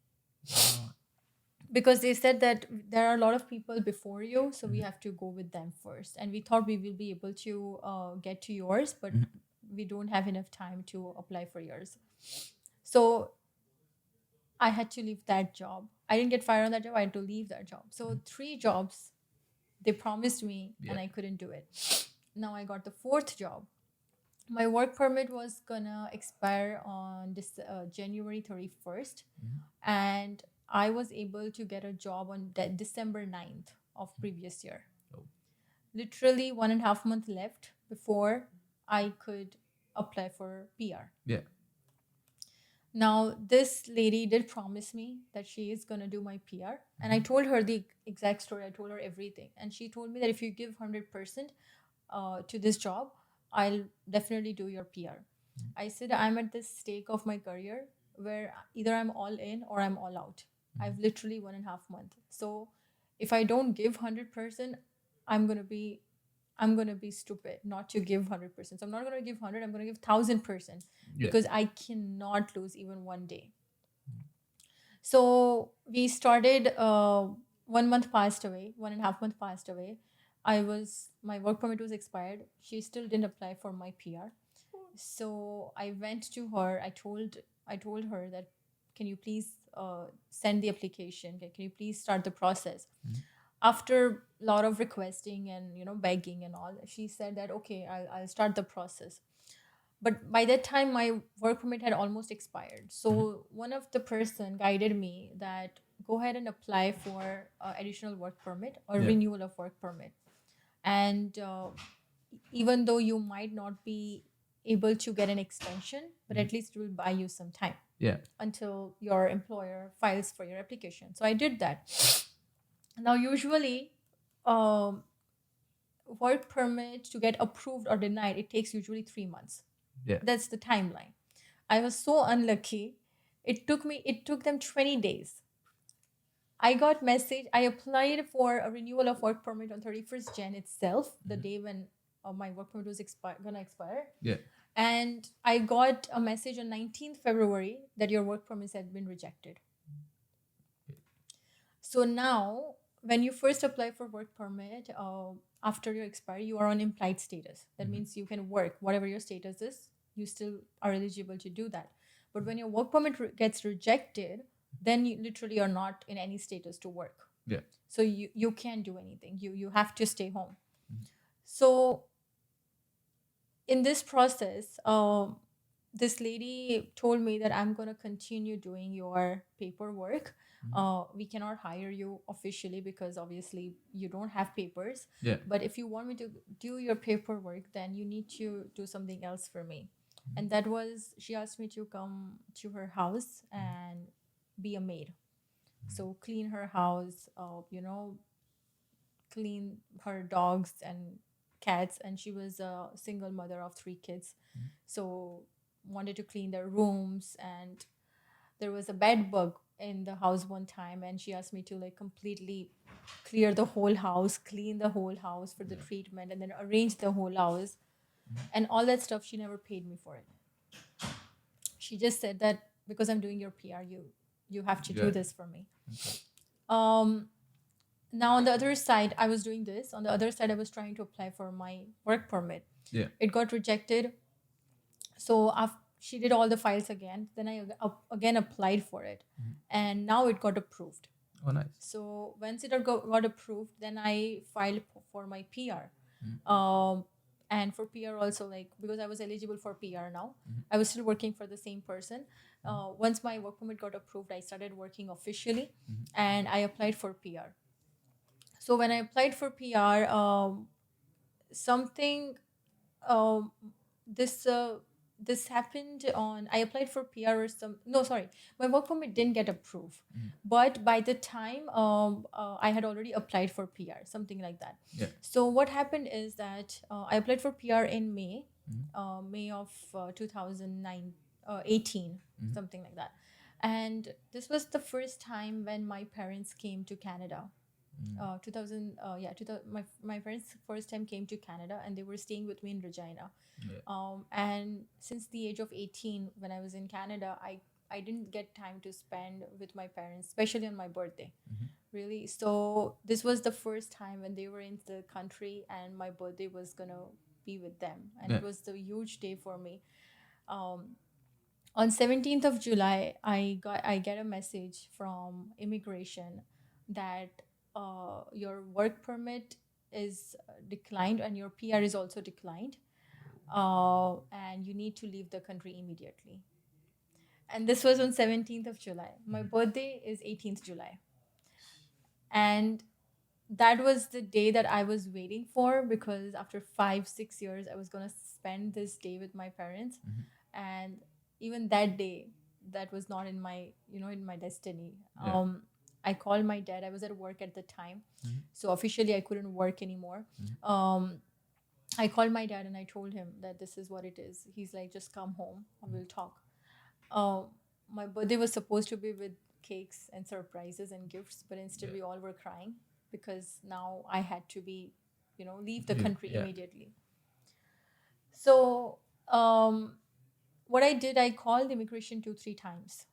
Speaker 1: because they said that there are a lot of people before you, so we have to go with them first. And we thought we will be able to get to yours, but we don't have enough time to apply for yours. So I had to leave that job. I didn't get fired on that job. I had to leave that job. So 3 jobs they promised me, and I couldn't do it. Now I got the 4th job. My work permit was gonna expire on this January 31st, and I was able to get a job on December 9th of previous year.
Speaker 2: Oh.
Speaker 1: Literally 1.5 months left before I could apply for PR.
Speaker 2: Yeah.
Speaker 1: Now, this lady did promise me that she is going to do my PR. And I told her the exact story. I told her everything. And she told me that if you give 100% to this job, I'll definitely do your PR. I said, I'm at this stake of my career where either I'm all in or I'm all out. I've literally 1.5 months. So if I don't give 100%, I'm going to be stupid not to give 100%. So I'm not going to give 100, I'm going to give 1,000% because I cannot lose even one day. So we started, 1 month passed away, 1.5 months passed away. My work permit was expired. She still didn't apply for my PR. So I went to her. I told her that, can you please send the application? Can you please start the process? After a lot of requesting and begging and all, she said that okay, I'll start the process. But by that time, my work permit had almost expired. So one of the person guided me that go ahead and apply for additional work permit or renewal of work permit. And even though you might not be able to get an extension, but at least it will buy you some time.
Speaker 2: Yeah.
Speaker 1: Until your employer files for your application. So I did that. Now, usually, work permit to get approved or denied, it takes usually 3 months.
Speaker 2: Yeah.
Speaker 1: That's the timeline. I was so unlucky. It took them 20 days. I got message. I applied for a renewal of work permit on 31st Jan itself, the day when my work permit was gonna expire.
Speaker 2: Yeah.
Speaker 1: And I got a message on 19th February that your work permits had been rejected. So now, when you first apply for work permit, after your expiry, you are on implied status. That means you can work, whatever your status is, you still are eligible to do that. But when your work permit gets rejected, then you literally are not in any status to work.
Speaker 2: Yeah.
Speaker 1: So you can't do anything. You have to stay home. So in this process, this lady told me that I'm going to continue doing your paperwork. We cannot hire you officially because obviously you don't have papers.
Speaker 2: Yeah.
Speaker 1: But if you want me to do your paperwork, then you need to do something else for me. And that was, she asked me to come to her house and be a maid. So clean her house, clean her dogs and cats. And she was a single mother of 3 kids. So wanted to clean their rooms, and there was a bed bug in the house one time, and she asked me to like completely clear the whole house, clean the whole house for the treatment, and then arrange the whole house and all that stuff. She never paid me for it. She just said that because I'm doing your PR, you have to do this for me. Now on the other side, I was doing this. On the other side, I was trying to apply for my work permit.
Speaker 2: Yeah.
Speaker 1: It got rejected. So she did all the files again. Then I again applied for it, and now it got approved.
Speaker 2: Oh, nice.
Speaker 1: So once it got approved, then I filed for my PR. And for PR also, like, because I was eligible for PR now, I was still working for the same person. Once my work permit got approved, I started working officially, and I applied for PR. So when I applied for PR, something um, this this happened on. I applied for PR or some. No, sorry, my work permit didn't get approved, but by the time I had already applied for PR, something like that.
Speaker 2: Yeah.
Speaker 1: So what happened is that I applied for PR in May, May of 2009, 18, something like that, and this was the first time when my parents came to Canada. 2000 my parents first time came to Canada, and they were staying with me in Regina. And since the age of 18, when I was in Canada, I didn't get time to spend with my parents, especially on my birthday. Really. So this was the first time when they were in the country and my birthday was gonna be with them, and it was a huge day for me. On 17th of July, I get a message from immigration that your work permit is declined and your PR is also declined, and you need to leave the country immediately. And this was on 17th of July. My birthday is 18th July. And that was the day that I was waiting for, because after 5-6 years, I was going to spend this day with my parents. And even that day, that was not in my, in my destiny. I called my dad. I was at work at the time. So officially I couldn't work anymore. I called my dad and I told him that this is what it is. He's like, just come home and we'll talk. My birthday was supposed to be with cakes and surprises and gifts, but instead we all were crying because now I had to be, leave the country immediately. So what I did, I called immigration 2-3 times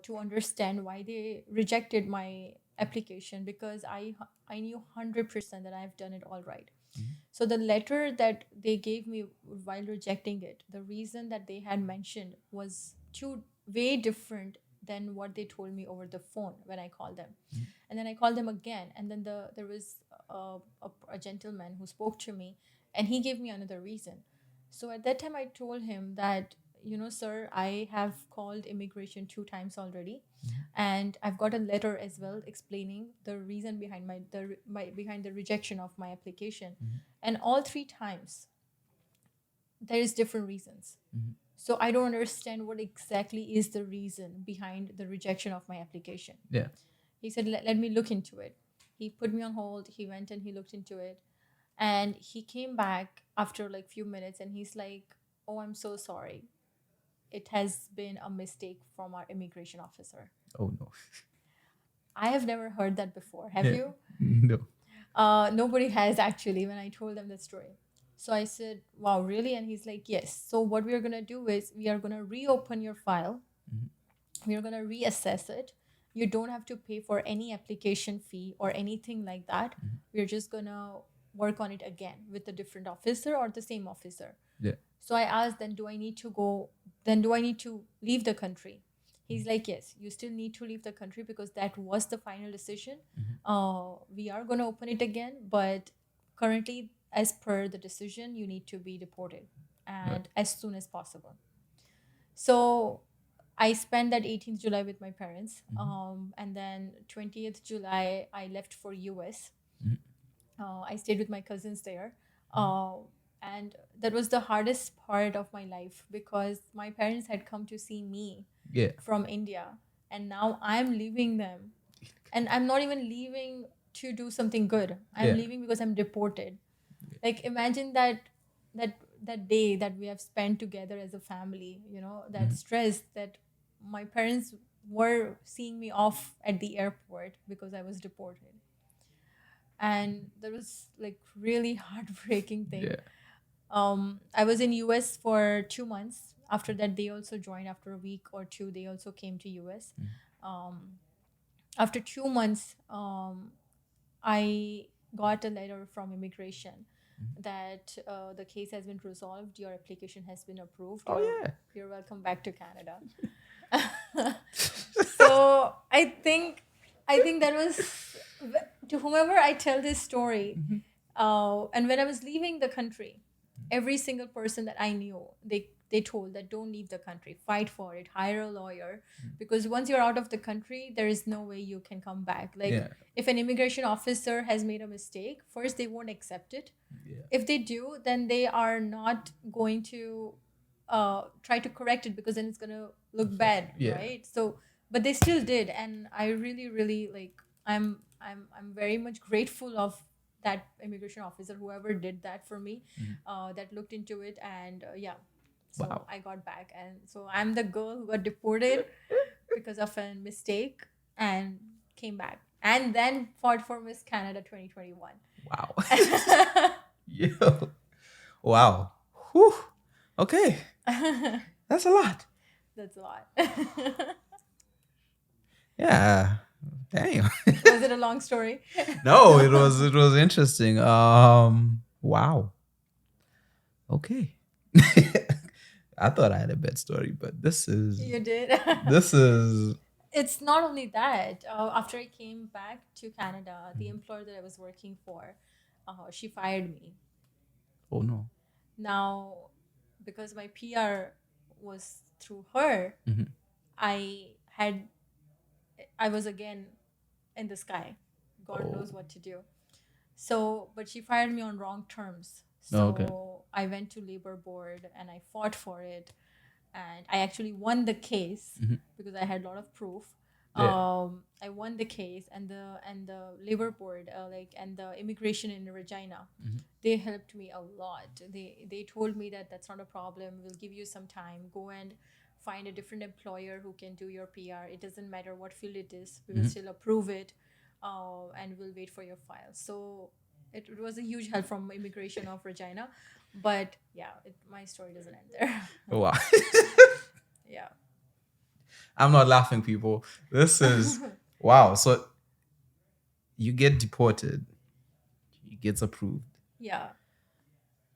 Speaker 1: to understand why they rejected my application, because I knew 100% that I've done it all right. So the letter that they gave me while rejecting it, the reason that they had mentioned was way different than what they told me over the phone when I called them. And then I called them again, and then there was a gentleman who spoke to me, and he gave me another reason. So at that time I told him that, sir, I have called immigration 2 times already, and I've got a letter as well explaining the reason behind behind the rejection of my application. And all 3 times there is different reasons. So I don't understand what exactly is the reason behind the rejection of my application.
Speaker 2: Yeah.
Speaker 1: He said, let me look into it. He put me on hold. He went and he looked into it. And he came back after like few minutes and he's like, oh, I'm so sorry. It has been a mistake from our immigration officer.
Speaker 2: Oh, no.
Speaker 1: I have never heard that before. Have you?
Speaker 2: No.
Speaker 1: Nobody has, actually, when I told them the story. So I said, wow, really? And he's like, yes. So what we are going to do is we are going to reopen your file. We are going to reassess it. You don't have to pay for any application fee or anything like that. We're just going to work on it again with a different officer or the same officer.
Speaker 2: Yeah.
Speaker 1: So I asked then, do I need to go then do I need to leave the country? He's like, yes, you still need to leave the country because that was the final decision. We are going to open it again, but currently, as per the decision, you need to be deported and as soon as possible. So I spent that 18th July with my parents, and then 20th July I left for US. I stayed with my cousins there, and that was the hardest part of my life because my parents had come to see me
Speaker 2: Yeah.
Speaker 1: from India, and now I'm leaving them, and I'm not even leaving to do something good. I'm
Speaker 2: Yeah.
Speaker 1: leaving because I'm deported. Like imagine that day that we have spent together as a family, that stress that my parents were seeing me off at the airport because I was deported. And that was like really heartbreaking thing.
Speaker 2: Yeah.
Speaker 1: I was in US for 2 months. After that, they also joined. After a week or two, they also came to US. After 2 months, I got a letter from immigration that the case has been resolved. Your application has been approved.
Speaker 2: Oh, yeah.
Speaker 1: You're welcome back to Canada. So I think that was to whomever I tell this story. And when I was leaving the country, every single person that I knew, they told that don't leave the country, fight for it, hire a lawyer, because once you're out of the country, there is no way you can come back. Like
Speaker 2: Yeah.
Speaker 1: if an immigration officer has made a mistake, first they won't accept it. If they do, then they are not going to try to correct it because then it's gonna look bad,
Speaker 2: Yeah.
Speaker 1: right? So, but they still did, and I really, really like. I'm very much grateful of that immigration officer, whoever did that for me, that looked into it, and yeah, so
Speaker 2: Wow.
Speaker 1: I got back, and so I'm the girl who got deported because of a mistake and came back, and then fought for Miss Canada 2021.
Speaker 2: Wow. Yo. Wow. Whew. Okay. That's a lot.
Speaker 1: That's a lot.
Speaker 2: Yeah. Damn.
Speaker 1: Was it a long story?
Speaker 2: No, it was interesting. Wow. Okay. I thought I had a bad story, but this is
Speaker 1: You did. It's not only that. After I came back to Canada, the employer that I was working for, she fired me.
Speaker 2: oh no.
Speaker 1: Now, because my PR was through her, I had I was again in the sky. God knows what to do. So, but she fired me on wrong terms. So
Speaker 2: Okay.
Speaker 1: I went to labor board and I fought for it, and I actually won the case because I had a lot of proof.
Speaker 2: Yeah.
Speaker 1: I won the case, and the labor board, and the immigration in Regina, they helped me a lot. They told me that that's not a problem. We'll give you some time. Go and find a different employer who can do your PR. It doesn't matter what field it is. We will still approve it, and we'll wait for your file. So it was a huge help from immigration of Regina. But yeah, my story doesn't end there.
Speaker 2: Wow.
Speaker 1: Yeah.
Speaker 2: I'm not laughing, people. This is wow. So you get deported. You get approved.
Speaker 1: Yeah.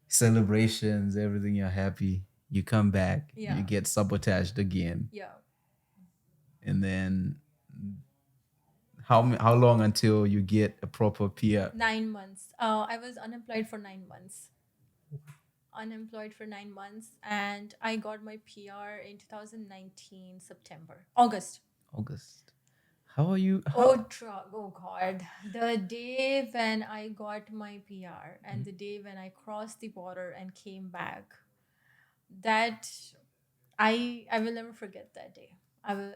Speaker 2: Celebrations, everything, you're happy. You come back.
Speaker 1: Yeah.
Speaker 2: You get sabotaged again.
Speaker 1: Yeah.
Speaker 2: And then how long until you get a proper PR?
Speaker 1: 9 months. I was unemployed for 9 months. Unemployed for 9 months, and I got my PR in 2019 August.
Speaker 2: How are you?
Speaker 1: Oh God! The day when I got my PR and the day when I crossed the border and came back, that I will never forget that day.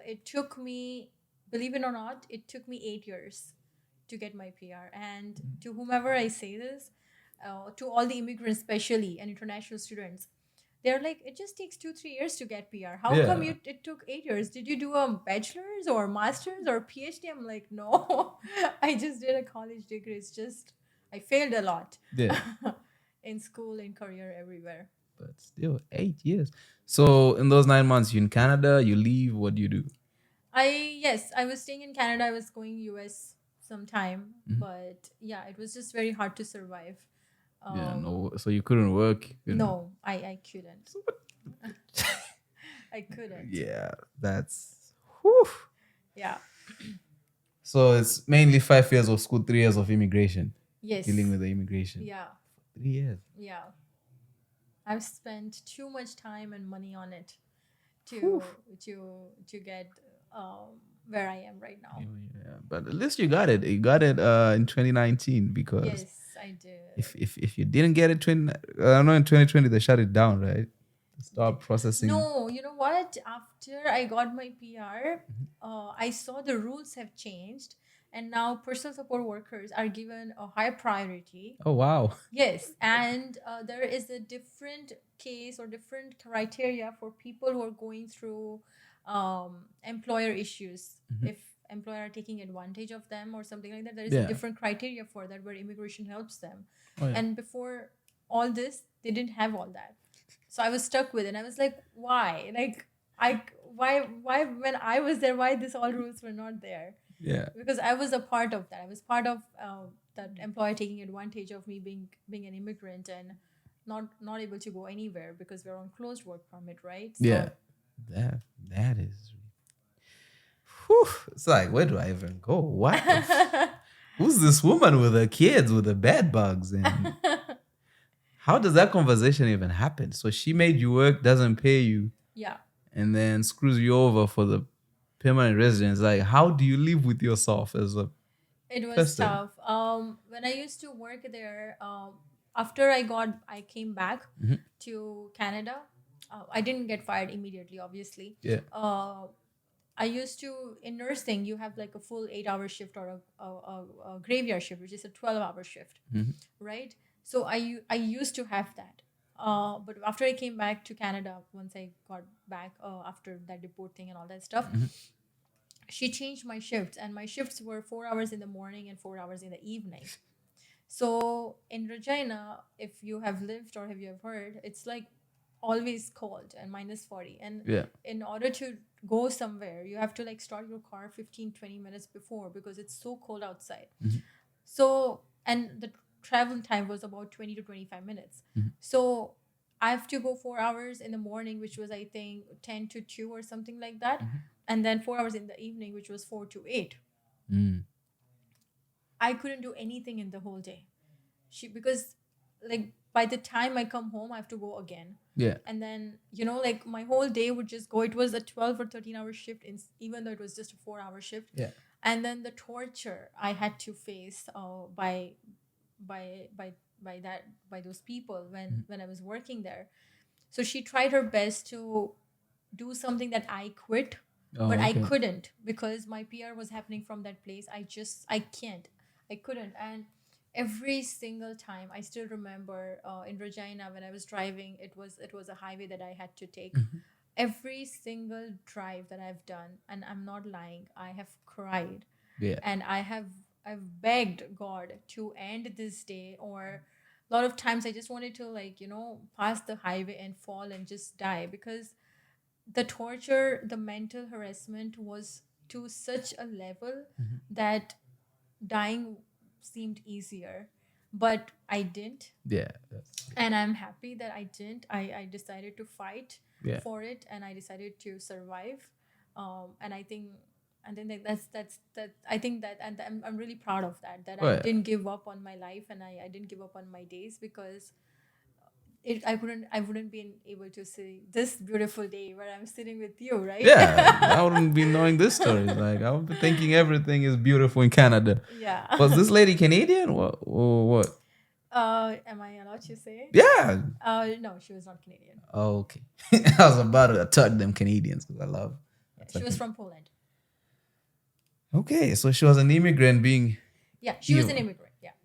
Speaker 1: It took me, believe it or not, it took me 8 years to get my PR. And to whomever I say this, to all the immigrants, especially and international students, they're like, it just takes 2-3 years to get PR. How
Speaker 2: Yeah.
Speaker 1: come it took 8 years? Did you do a bachelor's or master's or PhD? I'm like, no, I just did a college degree. It's just I failed a lot
Speaker 2: Yeah.
Speaker 1: in school, in career, everywhere.
Speaker 2: But still, 8 years. So in those 9 months, you're in Canada, you leave, what do you do?
Speaker 1: I was staying in Canada. I was going US sometime, but yeah, it was just very hard to survive.
Speaker 2: Yeah, no. So you couldn't work.
Speaker 1: No, I couldn't. I couldn't.
Speaker 2: Yeah, that's. Whew.
Speaker 1: Yeah.
Speaker 2: So it's mainly 5 years of school, 3 years of immigration.
Speaker 1: Yes.
Speaker 2: Dealing with the immigration.
Speaker 1: Yeah.
Speaker 2: 3 years.
Speaker 1: Yeah. I've spent too much time and money on it to
Speaker 2: Whew.
Speaker 1: to get where I am right now.
Speaker 2: Yeah, but at least you got it. You got it in 2019 because
Speaker 1: Yes, I did.
Speaker 2: if you didn't get it, I know in 2020 they shut it down, right? Stop processing.
Speaker 1: No, you know what? After I got my PR, I saw the rules have changed, and now personal support workers are given a high priority.
Speaker 2: Oh wow.
Speaker 1: Yes, and there is a different case or different criteria for people who are going through employer issues. If employer are taking advantage of them or something like that, there is
Speaker 2: Yeah.
Speaker 1: a different criteria for that where immigration helps them.
Speaker 2: Oh, yeah.
Speaker 1: And before all this, they didn't have all that. So I was stuck with it. And I was like, why? Like, why when I was there, why this all rules were not there?
Speaker 2: Yeah.
Speaker 1: Because I was a part of that. I was part of that employer taking advantage of me being an immigrant and not able to go anywhere because we're on closed work permit, right? So,
Speaker 2: Yeah. That is. Whew. It's like, where do I even go? What? Who's this woman with her kids with the bed bugs? And how does that conversation even happen? So she made you work, doesn't pay you,
Speaker 1: Yeah.
Speaker 2: and then screws you over for the permanent residence. Like, how do you live with yourself as a
Speaker 1: It was
Speaker 2: person?
Speaker 1: tough. When I used to work there, after I came back to Canada. I didn't get fired immediately, obviously.
Speaker 2: Yeah.
Speaker 1: I used to in nursing. You have like a full 8-hour shift or a graveyard shift, which is a 12-hour shift, right? So I used to have that. But after I came back to Canada, once I got back after that deport thing and all that stuff, she changed my shifts, and my shifts were 4 hours in the morning and 4 hours in the evening. So in Regina, if you have lived or have you have heard, it's like always cold and -40. And
Speaker 2: Yeah.
Speaker 1: in order to go somewhere, you have to like start your car 15-20 minutes before because it's so cold outside. So, and the travel time was about 20 to 25 minutes. So I have to go 4 hours in the morning, which was, I think, 10 to 2 or something like that. And then 4 hours in the evening, which was 4 to 8. I couldn't do anything in the whole day. Because like by the time I come home, I have to go again.
Speaker 2: Yeah.
Speaker 1: And then, like my whole day would just go. It was a 12 or 13-hour shift, even though it was just a 4-hour shift.
Speaker 2: Yeah.
Speaker 1: And then the torture I had to face by those people when I was working there. So she tried her best to do something that I quit, but I couldn't because my PR was happening from that place. I couldn't. And every single time, I still remember in Regina when I was driving, it was a highway that I had to take. Every single drive that I've done, and I'm not lying, I have cried.
Speaker 2: Yeah.
Speaker 1: And I've begged God to end this day, or a lot of times I just wanted to pass the highway and fall and just die because the torture, the mental harassment was to such a level that dying seemed easier, but I didn't.
Speaker 2: Yeah.
Speaker 1: And I'm happy that I didn't. I decided to fight
Speaker 2: Yeah.
Speaker 1: for it, and I decided to survive. And I think, and then that's that. I think that, and I'm really proud of that. That
Speaker 2: Oh,
Speaker 1: I
Speaker 2: yeah.
Speaker 1: didn't give up on my life, and I didn't give up on my days because I wouldn't be able to see this beautiful day where I'm sitting with you, right?
Speaker 2: Yeah. I wouldn't be knowing this story. Like, I would be thinking everything is beautiful in Canada.
Speaker 1: Yeah.
Speaker 2: Was this lady Canadian? What?
Speaker 1: Am I allowed to say?
Speaker 2: Yeah.
Speaker 1: No, she was not Canadian.
Speaker 2: Oh, okay. I was about to attack them Canadians because I love.
Speaker 1: She was from Poland.
Speaker 2: Okay, so she was an immigrant being.
Speaker 1: Yeah, she was an
Speaker 2: Evil.
Speaker 1: immigrant. Yeah.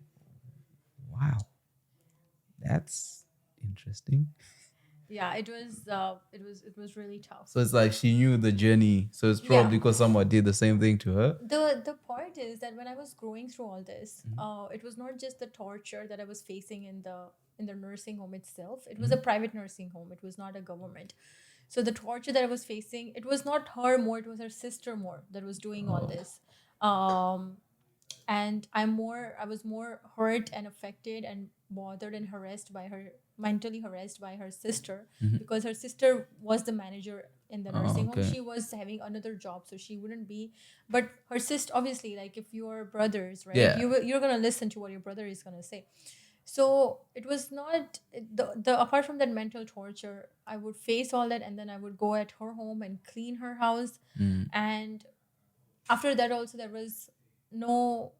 Speaker 2: Wow. That's interesting.
Speaker 1: Yeah, it was really tough.
Speaker 2: So it's like she knew the journey. So it's probably
Speaker 1: Yeah.
Speaker 2: because someone did the same thing to her.
Speaker 1: The point is that when I was going through all this, it was not just the torture that I was facing in the nursing home itself. It was a private nursing home. It was not a government. So the torture that I was facing, it was not her more, it was her sister more that was doing all this. And I was more hurt and affected and bothered and mentally harassed by her sister because her sister was the manager in the
Speaker 2: Oh,
Speaker 1: nursing home.
Speaker 2: okay.
Speaker 1: She was having another job, so she wouldn't be. But her sister, obviously, like if you're brothers, right?
Speaker 2: Yeah.
Speaker 1: You're gonna listen to what your brother is gonna say. So it was not the apart from that mental torture, I would face all that, and then I would go at her home and clean her house, and after that also there was no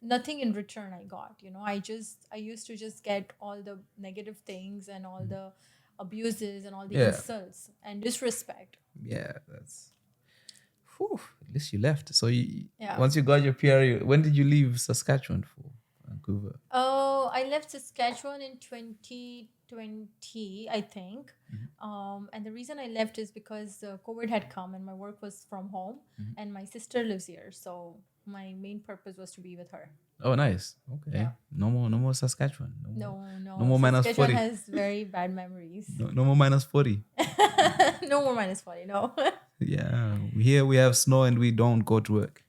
Speaker 1: nothing in return I got. I used to just get all the negative things and all the abuses and all the
Speaker 2: Yeah.
Speaker 1: insults and disrespect.
Speaker 2: Yeah, that's. Whew, at least you left. So
Speaker 1: Yeah.
Speaker 2: once you got your PR, when did you leave Saskatchewan for Vancouver?
Speaker 1: Oh, I left Saskatchewan in 2020, I think. And the reason I left is because COVID had come and my work was from home, and my sister lives here. So my main purpose was to be with her.
Speaker 2: Oh, nice. Okay.
Speaker 1: Yeah.
Speaker 2: No more Saskatchewan.
Speaker 1: No.
Speaker 2: No more minus
Speaker 1: Saskatchewan
Speaker 2: 40.
Speaker 1: has very bad memories.
Speaker 2: No more minus 40.
Speaker 1: No more minus 40, no.
Speaker 2: Yeah. Here we have snow and we don't go to work.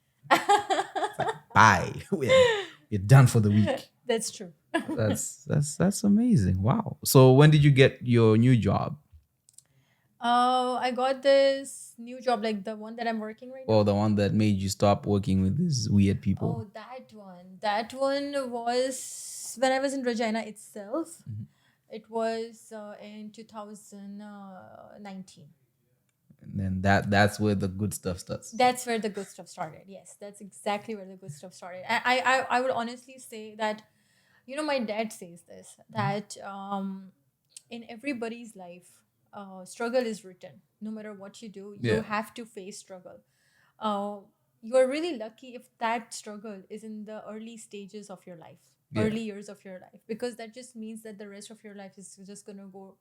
Speaker 2: Bye. We're done for the week.
Speaker 1: That's true.
Speaker 2: That's amazing. Wow. So when did you get your new job?
Speaker 1: I got this new job, like the one that I'm working right now.
Speaker 2: Or the one that made you stop working with these weird people?
Speaker 1: Oh, that one. That one was when I was in Regina itself. It was in 2019.
Speaker 2: And then that's where the good stuff starts.
Speaker 1: That's where the good stuff started. Yes, that's exactly where the good stuff started. I would honestly say that, my dad says this, that in everybody's life, struggle is written. No matter what you do, you
Speaker 2: Yeah.
Speaker 1: have to face struggle. You are really lucky if that struggle is in the early stages of your life,
Speaker 2: Yeah.
Speaker 1: early years of your life, because that just means that the rest of your life is just going to go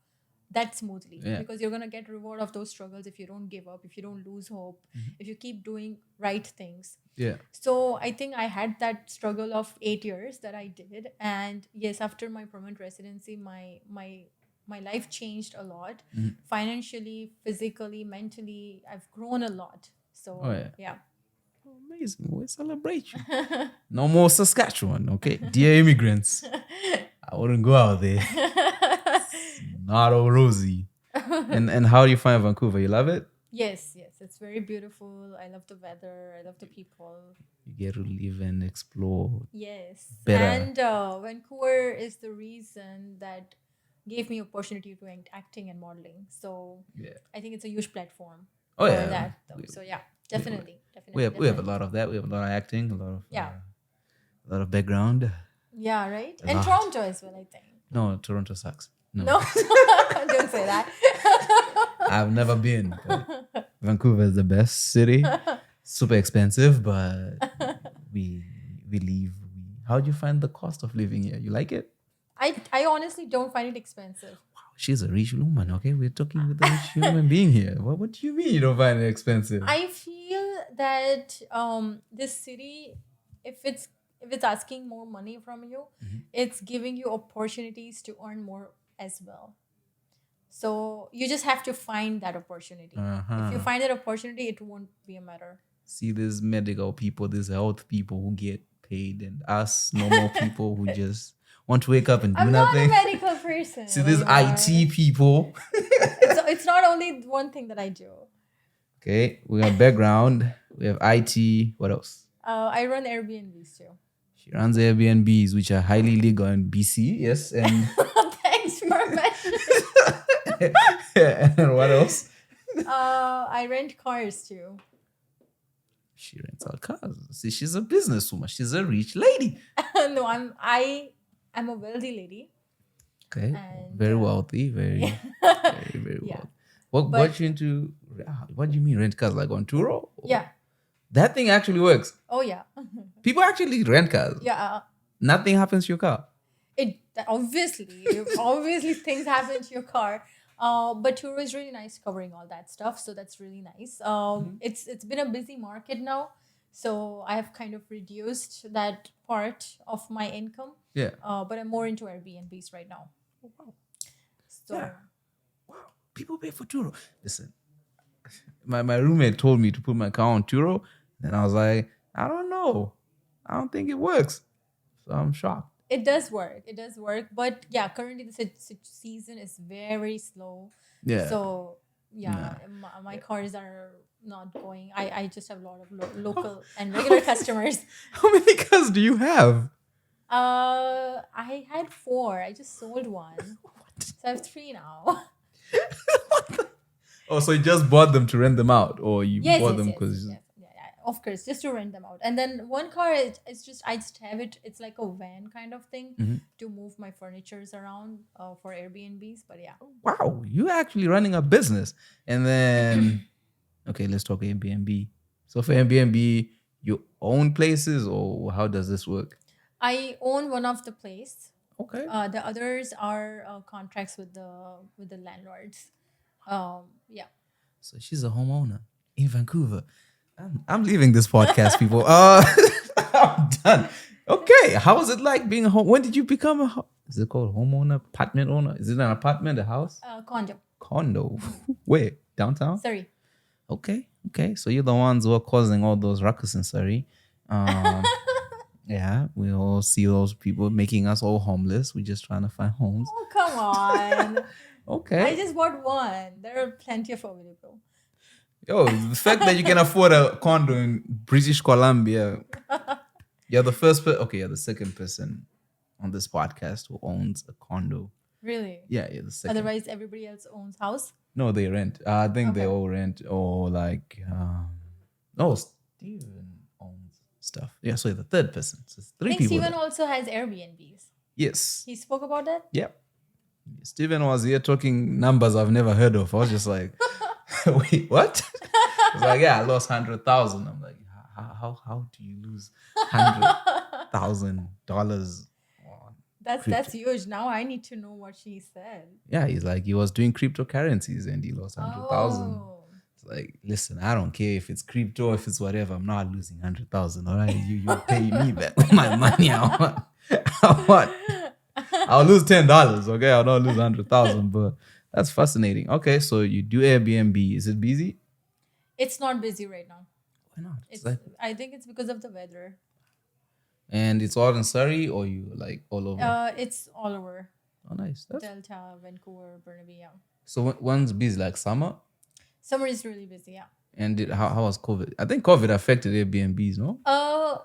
Speaker 1: that smoothly,
Speaker 2: Yeah.
Speaker 1: because you're going to get reward of those struggles if you don't give up, if you don't lose hope, if you keep doing right things.
Speaker 2: Yeah.
Speaker 1: So I think I had that struggle of 8 years that I did, and yes, after my permanent residency, my life changed a lot, financially, physically, mentally. I've grown a lot. So
Speaker 2: Oh, yeah.
Speaker 1: yeah.
Speaker 2: Amazing. We celebrate you. No more Saskatchewan, okay? Dear immigrants, I wouldn't go out there. Not all rosy. And how do you find Vancouver? You love it?
Speaker 1: Yes, it's very beautiful. I love the weather. I love the people.
Speaker 2: You get to live and explore.
Speaker 1: Yes.
Speaker 2: Better.
Speaker 1: And Vancouver is the reason that gave me opportunity to acting and modeling. So
Speaker 2: Yeah.
Speaker 1: I think it's a huge platform
Speaker 2: Oh,
Speaker 1: for
Speaker 2: yeah.
Speaker 1: that. Though. So yeah, definitely.
Speaker 2: We have a lot of that. We have a lot of acting, a lot of background.
Speaker 1: Yeah, right?
Speaker 2: A
Speaker 1: And
Speaker 2: lot.
Speaker 1: Toronto as well, I think.
Speaker 2: No, Toronto sucks. No.
Speaker 1: No, don't say that.
Speaker 2: I've never been. But Vancouver is the best city. Super expensive, but we leave. How do you find the cost of living here? You like it?
Speaker 1: I honestly don't find it expensive.
Speaker 2: She's a rich woman, okay? We're talking with a rich human being here. What do you mean you don't find it expensive?
Speaker 1: I feel that this city, if it's asking more money from you, it's giving you opportunities to earn more as well. So you just have to find that opportunity. If you find that opportunity, it won't be a matter.
Speaker 2: See, these medical people, these health people who get paid, and us normal people who just want to wake up and do
Speaker 1: I'm not a
Speaker 2: nothing.
Speaker 1: medical person.
Speaker 2: See, these IT people.
Speaker 1: It's not only one thing that I do.
Speaker 2: Okay, we have background. We have IT. What else?
Speaker 1: I run Airbnbs too.
Speaker 2: She runs Airbnbs, which are highly legal in BC. Yes, and
Speaker 1: Thanks for mentioning.
Speaker 2: and what else?
Speaker 1: I rent cars too.
Speaker 2: She rents out cars. See, she's a businesswoman. She's a rich lady.
Speaker 1: No, I'm a wealthy lady.
Speaker 2: Okay,
Speaker 1: And,
Speaker 2: very wealthy, very
Speaker 1: Yeah.
Speaker 2: wealthy. What got you into? What do you mean rent cars? Like on Turo?
Speaker 1: Yeah.
Speaker 2: That thing actually works.
Speaker 1: Oh yeah.
Speaker 2: People actually rent cars.
Speaker 1: Yeah.
Speaker 2: Nothing happens to your car.
Speaker 1: It obviously things happen to your car. But Turo is really nice covering all that stuff, so that's really nice. It's been a busy market now, so I have kind of reduced that part of my income.
Speaker 2: Yeah.
Speaker 1: But I'm more into Airbnbs right now.
Speaker 2: Oh, wow.
Speaker 1: So
Speaker 2: Yeah. Wow. People pay for Turo. Listen, my roommate told me to put my car on Turo, and I was like, I don't know. I don't think it works. So I'm shocked.
Speaker 1: it does work. It does work. But yeah, currently the season is very slow.
Speaker 2: Yeah.
Speaker 1: So my cars are not going. I just have a lot of local and regular customers.
Speaker 2: How many cars do you have?
Speaker 1: I had 4. I just sold one. So I have 3 now.
Speaker 2: Oh, so you just bought them to rent them out, or you
Speaker 1: Yes,
Speaker 2: bought
Speaker 1: yes,
Speaker 2: them
Speaker 1: yes,
Speaker 2: because
Speaker 1: yes. Yeah, of course, just to rent them out. And then one car, it's just I just have it. It's like a van kind of thing to move my furnitures around for Airbnbs. But yeah,
Speaker 2: wow, you're actually running a business. And then, okay, let's talk Airbnb. So for Airbnb, you own places, or how does this work?
Speaker 1: I own one of the place.
Speaker 2: Okay.
Speaker 1: The others are contracts with the landlords. Yeah.
Speaker 2: So she's a homeowner in Vancouver. I'm leaving this podcast, people. I'm done. Okay, how was it like being a home? When did you become a? Is it called homeowner, apartment owner? Is it an apartment, a house,
Speaker 1: Condo.
Speaker 2: condo? Where? Downtown?
Speaker 1: Sorry.
Speaker 2: Okay. So you're the ones who are causing all those ruckus in Surrey. Yeah, we all see those people making us all homeless. We're just trying to find homes.
Speaker 1: Oh, come on.
Speaker 2: Okay.
Speaker 1: I just bought one. There are plenty of available.
Speaker 2: Yo, the fact that you can afford a condo in British Columbia, you're the first person. Okay, you're the second person on this podcast who owns a condo.
Speaker 1: Really?
Speaker 2: Yeah, you're the second.
Speaker 1: Otherwise, everybody else owns house.
Speaker 2: No, they rent. I think they
Speaker 1: Okay.
Speaker 2: all rent, or like, no, Steven owns stuff. Yeah, so you're the third person. So it's
Speaker 1: I
Speaker 2: 3
Speaker 1: think
Speaker 2: people.
Speaker 1: Steven
Speaker 2: there.
Speaker 1: also has Airbnbs.
Speaker 2: Yes.
Speaker 1: He spoke about that.
Speaker 2: Yep. Steven was here talking numbers I've never heard of. I was just like, wait, what? He's like, yeah, I lost 100,000. I'm like, how do you lose $100,000?
Speaker 1: That's huge. Now I need to know what she said.
Speaker 2: Yeah, he's like, he was doing cryptocurrencies and he lost 100,000.
Speaker 1: Oh.
Speaker 2: It's like, listen, I don't care if it's crypto, if it's whatever. I'm not losing 100,000. All right, you pay me back my money. I'll lose $10. Okay, I'll not lose 100,000. But that's fascinating. Okay, so you do Airbnb. Is it busy?
Speaker 1: It's not busy right now.
Speaker 2: Why not?
Speaker 1: It's I think it's because of the weather.
Speaker 2: And it's all in Surrey, or you like all over?
Speaker 1: It's all over.
Speaker 2: Oh, nice.
Speaker 1: Delta, Vancouver, Burnaby. Yeah.
Speaker 2: So when's busy? Like summer?
Speaker 1: Summer is really busy. Yeah.
Speaker 2: And how was COVID? I think COVID affected Airbnbs, no?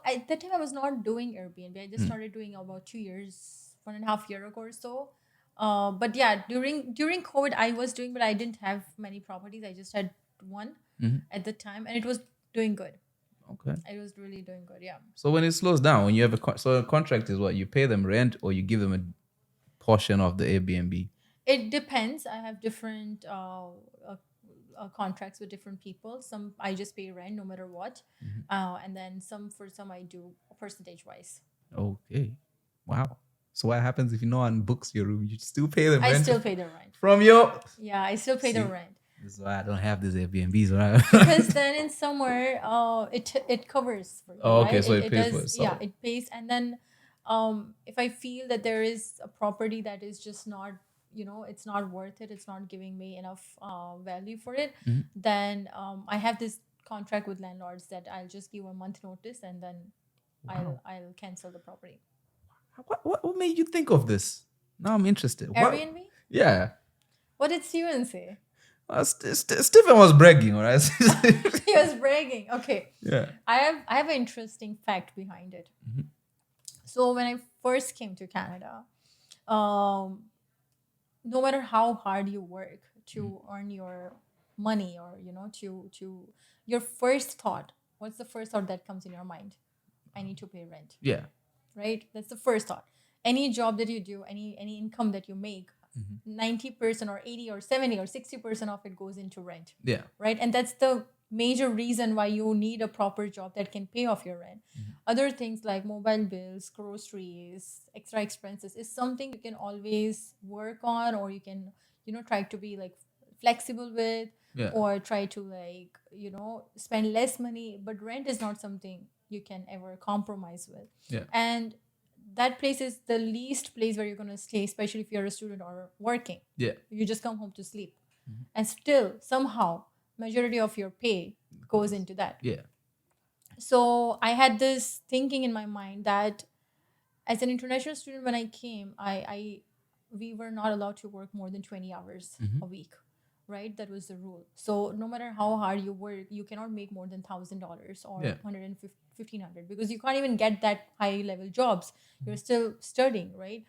Speaker 1: At that time I was not doing Airbnb. I just started doing about 2 years, 1.5 years ago or so. But yeah, during COVID I was doing, but I didn't have many properties. I just had one at the time, and it was doing good.
Speaker 2: Okay.
Speaker 1: It was really doing good. Yeah.
Speaker 2: So when it slows down, when you have so a contract is what? You pay them rent, or you give them a portion of the Airbnb?
Speaker 1: It depends. I have different contracts with different people. Some I just pay rent no matter what, and then some I do percentage wise.
Speaker 2: Okay. Wow. So what happens if no one books your room? You still pay them rent?
Speaker 1: I still pay the rent.
Speaker 2: From your...
Speaker 1: Yeah, I still pay the rent.
Speaker 2: This is why I don't have these Airbnbs, right?
Speaker 1: Because then in somewhere, it covers for you.
Speaker 2: Oh, okay,
Speaker 1: right?
Speaker 2: so it pays
Speaker 1: does,
Speaker 2: for itself.
Speaker 1: Yeah, it pays. And then if I feel that there is a property that is just not, it's not worth it, it's not giving me enough value for it, then I have this contract with landlords that I'll just give a month notice, and then I'll cancel the property.
Speaker 2: What made you think of this? Now I'm interested.
Speaker 1: Airbnb?
Speaker 2: Yeah.
Speaker 1: What did Steven say?
Speaker 2: Stephen was bragging, all right?
Speaker 1: He was bragging. Okay.
Speaker 2: Yeah.
Speaker 1: I have an interesting fact behind it. So when I first came to Canada, no matter how hard you work to earn your money, or to your first thought, what's the first thought that comes in your mind? I need to pay rent.
Speaker 2: Yeah.
Speaker 1: Right? That's the first thought. Any job that you do, any income that you make, 90% or 80 or 70 or 60% of it goes into rent.
Speaker 2: Yeah.
Speaker 1: Right? And that's the major reason why you need a proper job that can pay off your rent. Other things like mobile bills, groceries, extra expenses is something you can always work on, or you can, try to be like flexible with, or try to like, spend less money. But rent is not something you can ever compromise with.
Speaker 2: Yeah.
Speaker 1: And that place is the least place where you're going to stay, especially if you're a student or working.
Speaker 2: Yeah.
Speaker 1: You just come home to sleep. And still, somehow, majority of your pay goes into that.
Speaker 2: Yeah.
Speaker 1: So I had this thinking in my mind that as an international student, when I came, we were not allowed to work more than 20 hours a week. right? That was the rule. So no matter how hard you work, you cannot make more than $1,000 or
Speaker 2: Yeah.
Speaker 1: 1,500 because you can't even get that high level jobs. You're still studying, right?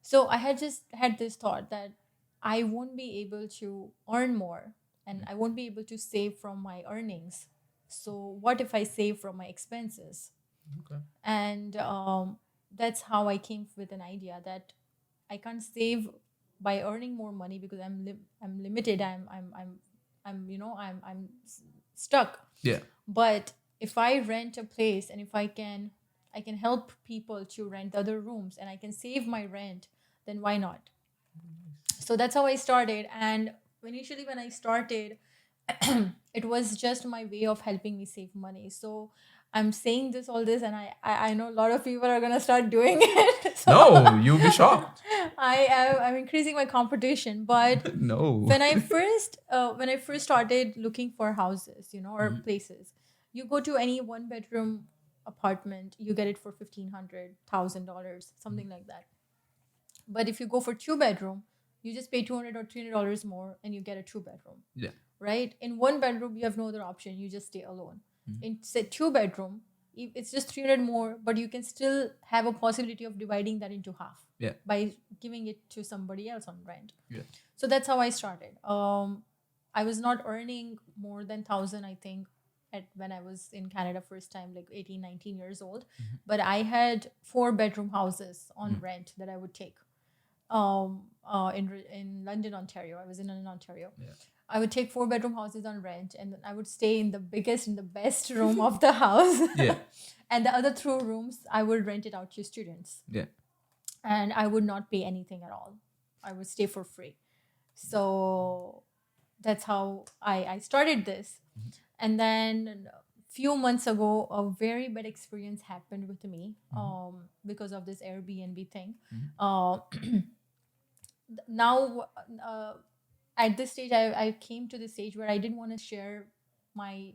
Speaker 1: So I had just had this thought that I won't be able to earn more and I won't be able to save from my earnings. So what if I save from my expenses?
Speaker 2: Okay.
Speaker 1: And that's how I came with an idea that I can't save by earning more money because I'm limited. I'm stuck.
Speaker 2: Yeah.
Speaker 1: But if I rent a place and if I can help people to rent other rooms and I can save my rent, then why not? So that's how I started. And initially when I started, it was just my way of helping me save money. So I'm saying this all this and I know a lot of people are gonna start doing it. So
Speaker 2: No, you'll be shocked.
Speaker 1: I'm increasing my competition. But
Speaker 2: No.
Speaker 1: when I first started looking for houses, or places, you go to any one bedroom apartment, you get it for $1,500, something like that. But if you go for 2 bedroom, you just pay $200 or $300 more and you get a 2 bedroom.
Speaker 2: Yeah.
Speaker 1: Right? In 1 bedroom, you have no other option. You just stay alone. In say 2 bedroom, it's just 300 more, but you can still have a possibility of dividing that into half.
Speaker 2: Yeah.
Speaker 1: By giving it to somebody else on rent.
Speaker 2: Yeah.
Speaker 1: So that's how I started. I was not earning more than 1,000, I think, when I was in Canada first time, like 18, 19 years old. But I had 4 bedroom houses on rent that I would take. In London, Ontario. I was in London, Ontario.
Speaker 2: Yeah.
Speaker 1: I would take 4 bedroom houses on rent, and then I would stay in the biggest and the best room of the house.
Speaker 2: Yeah.
Speaker 1: And the other 2 rooms, I would rent it out to students.
Speaker 2: Yeah.
Speaker 1: And I would not pay anything at all. I would stay for free. So that's how I started this. And then a few months ago, a very bad experience happened with me because of this Airbnb thing. Now, at this stage, I came to the stage where I didn't want to share my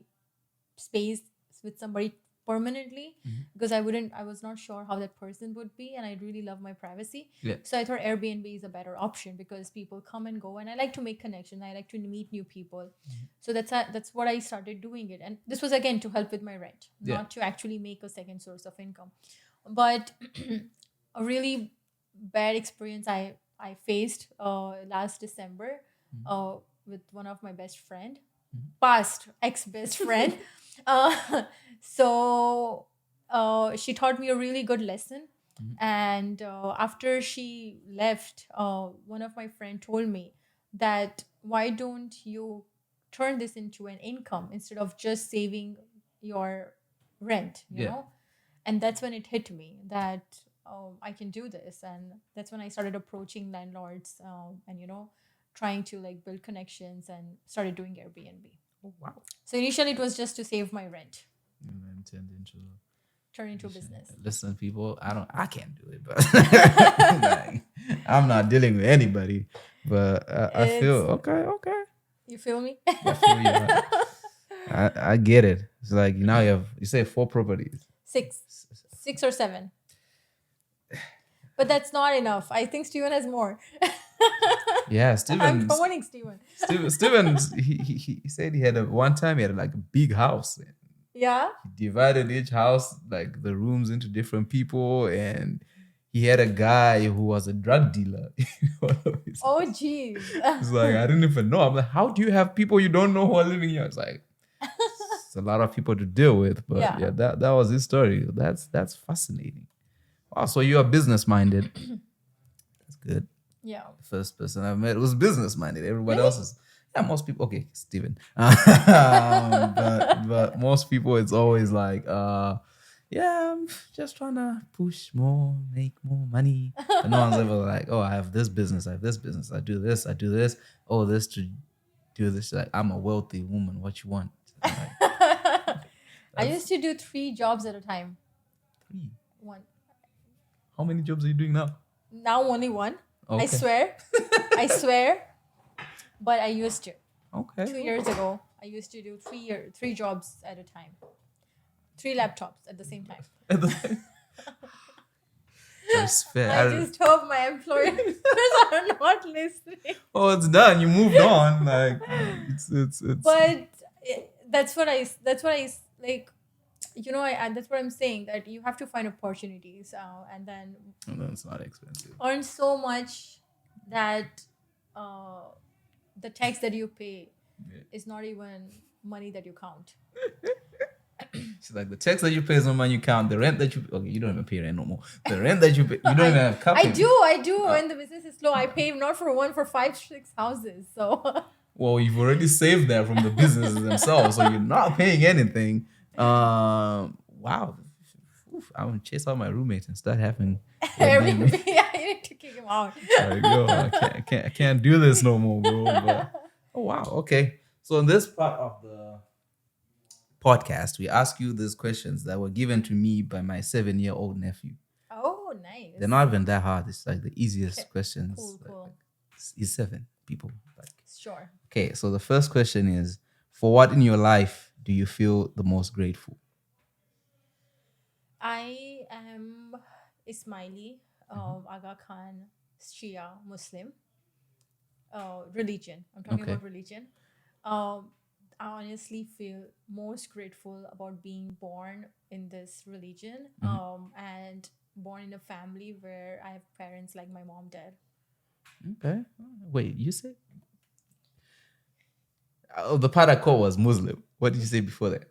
Speaker 1: space with somebody permanently because I was not sure how that person would be, and I really love my privacy.
Speaker 2: Yeah.
Speaker 1: So I thought Airbnb is a better option because people come and go, and I like to make connections. I like to meet new people. So that's what I started doing it, and this was again to help with my rent, not to actually make a second source of income. But a really bad experience I faced last December with one of my best friend, past ex best friend. So she taught me a really good lesson. And after she left, one of my friend told me that why don't you turn this into an income instead of just saving your rent, you know? And that's when it hit me that I can do this. And that's when I started approaching landlords and trying to like build connections and started doing Airbnb.
Speaker 2: Oh, wow.
Speaker 1: So initially it was just to save my rent,
Speaker 2: And then
Speaker 1: turn into a business.
Speaker 2: Listen, people, I can't do it, but like, I'm not dealing with anybody. But I feel okay.
Speaker 1: You feel me?
Speaker 2: I feel you. I get it. It's like now you say 4 properties.
Speaker 1: 6 or 7. But that's not enough. I think Steven has more.
Speaker 2: Yeah, Steven.
Speaker 1: I'm promoting Steven.
Speaker 2: Steven, he said he had one time he had like a big house.
Speaker 1: Yeah.
Speaker 2: He divided each house, like the rooms, into different people, and he had a guy who was a drug dealer.
Speaker 1: Oh, jeez.
Speaker 2: It's like, I didn't even know. I'm like, how do you have people you don't know who are living here? It's like, it's a lot of people to deal with. But yeah, that was his story. That's fascinating. Wow, so you are business minded. That's good.
Speaker 1: Yeah.
Speaker 2: The first person I've met was business minded. Everybody else is, most people. Okay, Steven. But most people, it's always like, I'm just trying to push more, make more money. And no one's ever like, I have this business, I do this. Oh, this to do this. Like, I'm a wealthy woman. What you want? Like,
Speaker 1: I used to do 3 jobs at a time.
Speaker 2: 3.
Speaker 1: 1.
Speaker 2: How many jobs are you doing now?
Speaker 1: Now only 1.
Speaker 2: Okay.
Speaker 1: I swear. But I used to.
Speaker 2: Okay.
Speaker 1: 2 years ago, I used to do 3 jobs at a time. 3 laptops at the same time.
Speaker 2: That's fair.
Speaker 1: I just hope my employers are not listening.
Speaker 2: Oh, it's done. You moved on. Like it's.
Speaker 1: But that's what I like. That's what I'm saying. That you have to find opportunities, and then
Speaker 2: No, it's not expensive.
Speaker 1: earn so much that uh, the tax that you pay is not even money that you count.
Speaker 2: She's like, the tax that you pay is no money you count. The rent that you you don't even pay rent no more. The rent that you pay, you don't even have
Speaker 1: I
Speaker 2: capital.
Speaker 1: do. When the business is slow, I pay not for one, for 5-6 houses. So
Speaker 2: Well, you've already saved that from the businesses themselves, so you're not paying anything. Wow. Oof, I want to chase out my roommates and start having
Speaker 1: Airbnb, I need to kick him out.
Speaker 2: like, yo, I can't do this no more, bro. But, oh wow, okay. So in this part of the podcast, we ask you these questions that were given to me by my 7-year-old nephew.
Speaker 1: Oh, nice.
Speaker 2: They're not even that hard. It's like the easiest questions.
Speaker 1: Cool.
Speaker 2: Like, he's 7, people. Like,
Speaker 1: Sure.
Speaker 2: okay, so the first question is, for what in your life do you feel the most grateful?
Speaker 1: I am Ismaili, Aga Khan, Shia, Muslim. Religion. I'm talking
Speaker 2: Okay.
Speaker 1: about religion. I honestly feel most grateful about being born in this religion, and born in a family where I have parents like my mom, dad.
Speaker 2: Okay. Wait, you said? Oh, the part I called was Muslim. What did you say before that?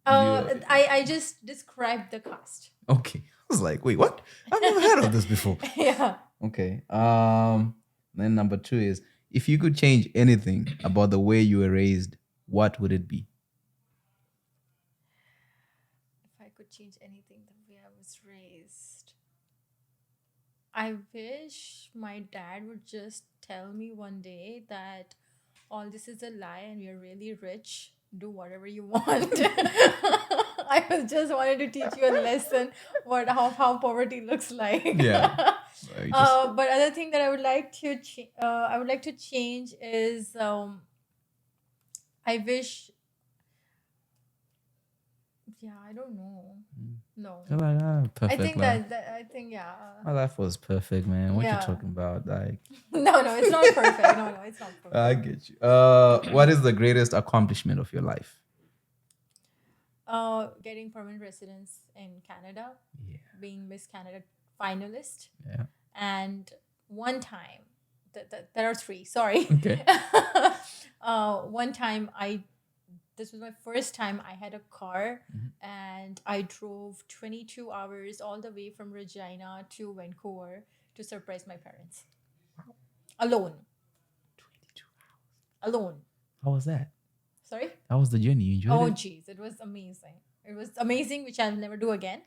Speaker 1: I just described the caste.
Speaker 2: Okay. I was like, wait, what? I've never heard of this before.
Speaker 1: Yeah.
Speaker 2: Okay. Then number 2 is, if you could change anything about the way you were raised, what would it be?
Speaker 1: If I could change anything the way I was raised, I wish my dad would just tell me one day that all this is a lie and you're really rich. Do whatever you want. I just wanted to teach you a lesson how poverty looks like.
Speaker 2: Yeah. Like, just-
Speaker 1: But other thing that I would like to change is I wish. Yeah, I don't know. No.
Speaker 2: You're like,
Speaker 1: I
Speaker 2: perfect
Speaker 1: think
Speaker 2: life.
Speaker 1: yeah.
Speaker 2: My life was perfect, man. What
Speaker 1: Yeah.
Speaker 2: you talking about? Like,
Speaker 1: No, it's not perfect. No, it's not perfect.
Speaker 2: I get you. What is the greatest accomplishment of your life?
Speaker 1: Getting permanent residence in Canada,
Speaker 2: Yeah.
Speaker 1: being Miss Canada finalist,
Speaker 2: Yeah.
Speaker 1: and one time, there are 3. Sorry.
Speaker 2: Okay.
Speaker 1: One time this was my first time I had a car, and I drove 22 hours all the way from Regina to Vancouver to surprise my parents. Alone.
Speaker 2: 22 hours.
Speaker 1: Alone.
Speaker 2: How was that?
Speaker 1: Sorry?
Speaker 2: How was the journey? You enjoyed
Speaker 1: Oh,
Speaker 2: it?
Speaker 1: jeez. It was amazing. It was amazing, which I'll never do again.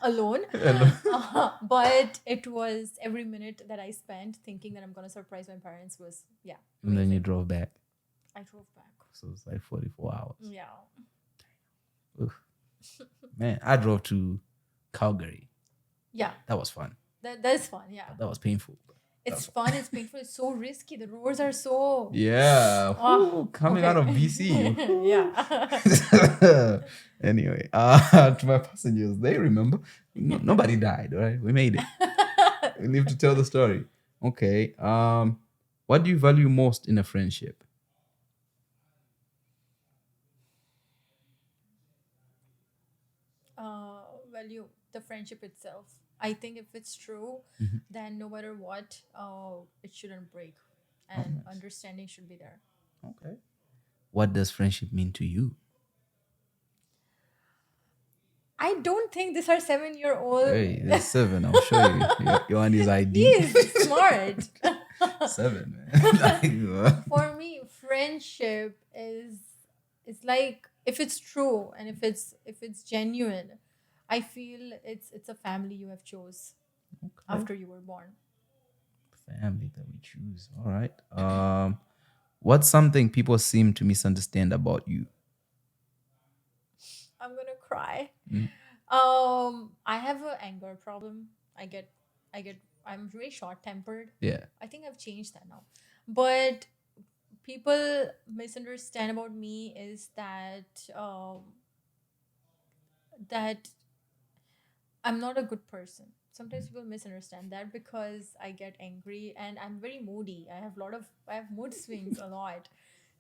Speaker 1: Alone. But it was every minute that I spent thinking that I'm going to surprise my parents was, yeah.
Speaker 2: And then you
Speaker 1: amazing.
Speaker 2: drove back.
Speaker 1: I drove back.
Speaker 2: So it's like 44 hours.
Speaker 1: Yeah.
Speaker 2: Oof. Man, I drove to Calgary.
Speaker 1: Yeah.
Speaker 2: That was fun.
Speaker 1: That's fun. Yeah.
Speaker 2: That was painful.
Speaker 1: It's fun. It's painful. It's so risky. The roads are so.
Speaker 2: Yeah.
Speaker 1: Oh,
Speaker 2: Ooh, coming out of BC.
Speaker 1: Yeah.
Speaker 2: Anyway, to my passengers, they remember. Nobody died, all right? We made it. We live to tell the story. Okay. What do you value most in a friendship?
Speaker 1: Value the friendship itself. I think if it's true, then no matter what, it shouldn't break, and
Speaker 2: nice.
Speaker 1: understanding should be there.
Speaker 2: Okay. What does friendship mean to you?
Speaker 1: I don't think these are 7-year-old.
Speaker 2: Hey, there's 7. I'll show you. You're on his ID.
Speaker 1: He's smart.
Speaker 2: 7, man.
Speaker 1: For me, friendship is like, if it's true and if it's genuine, I feel it's a family you have chose after you were born.
Speaker 2: Family that we choose. All right. What's something people seem to misunderstand about you?
Speaker 1: I'm gonna cry. I have an anger problem. I'm very short tempered.
Speaker 2: Yeah.
Speaker 1: I think I've changed that now. But people misunderstand about me is that I'm not a good person. Sometimes people misunderstand that because I get angry and I'm very moody. I have mood swings a lot.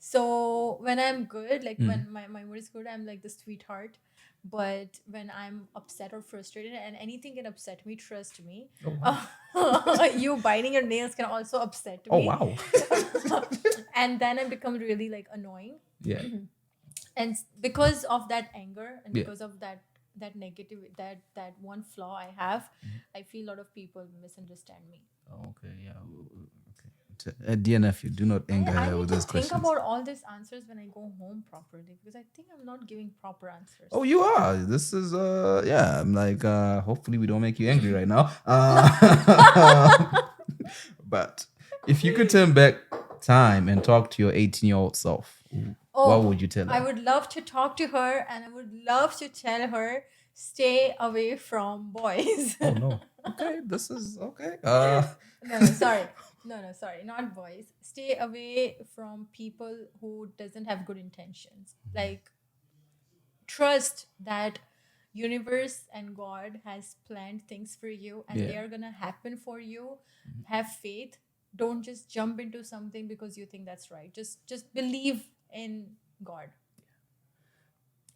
Speaker 1: So when I'm good, like when my mood is good, I'm like the sweetheart. But when I'm upset or frustrated and anything can upset me, trust me.
Speaker 2: Oh, wow.
Speaker 1: You biting your nails can also upset
Speaker 2: Oh,
Speaker 1: me.
Speaker 2: wow.
Speaker 1: And then I become really like annoying.
Speaker 2: Yeah.
Speaker 1: And because of that anger and
Speaker 2: Yeah.
Speaker 1: because of that negative that one flaw I have, I feel a lot of people misunderstand me.
Speaker 2: Oh, okay. Yeah. Okay. Dear nephew, do not anger
Speaker 1: I
Speaker 2: her
Speaker 1: need
Speaker 2: with
Speaker 1: to
Speaker 2: those
Speaker 1: think
Speaker 2: questions.
Speaker 1: about all these answers when I go home properly because I think I'm not giving proper answers.
Speaker 2: Oh, you are. This is yeah. I'm like hopefully we don't make you angry right now. But if you could turn back time and talk to your 18-year-old self, what would you tell
Speaker 1: I
Speaker 2: her?
Speaker 1: would love to talk to her and I would love to tell her stay away from boys.
Speaker 2: Oh no. Okay, this is okay.
Speaker 1: No, sorry. No, sorry, not boys. Stay away from people who doesn't have good intentions. Like trust that universe and God has planned things for you and
Speaker 2: Yeah.
Speaker 1: they are going to happen for you. Have faith. Don't just jump into something because you think that's right. Just believe in God.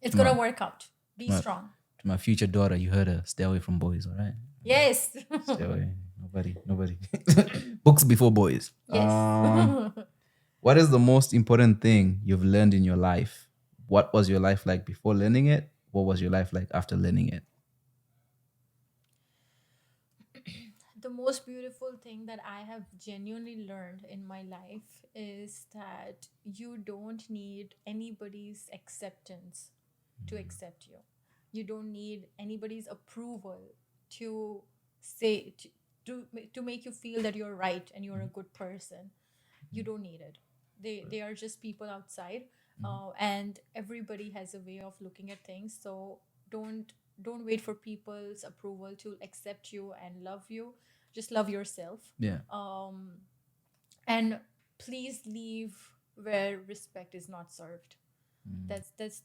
Speaker 1: It's going to
Speaker 2: My-
Speaker 1: work out. Be
Speaker 2: my-
Speaker 1: strong.
Speaker 2: To my future daughter, you heard her. Stay away from boys. All right.
Speaker 1: Yes.
Speaker 2: Stay away. Nobody. Books before boys.
Speaker 1: Yes.
Speaker 2: What is the most important thing you've learned in your life? What was your life like before learning it? What was your life like after learning it?
Speaker 1: The most beautiful thing that I have genuinely learned in my life is that you don't need anybody's acceptance to accept you. You don't need anybody's approval to say to make you feel that you're right and you're a good person. You don't need it. They are just people outside, and everybody has a way of looking at things. So don't wait for people's approval to accept you and love you. Just love yourself.
Speaker 2: Yeah.
Speaker 1: And please leave where respect is not served. That's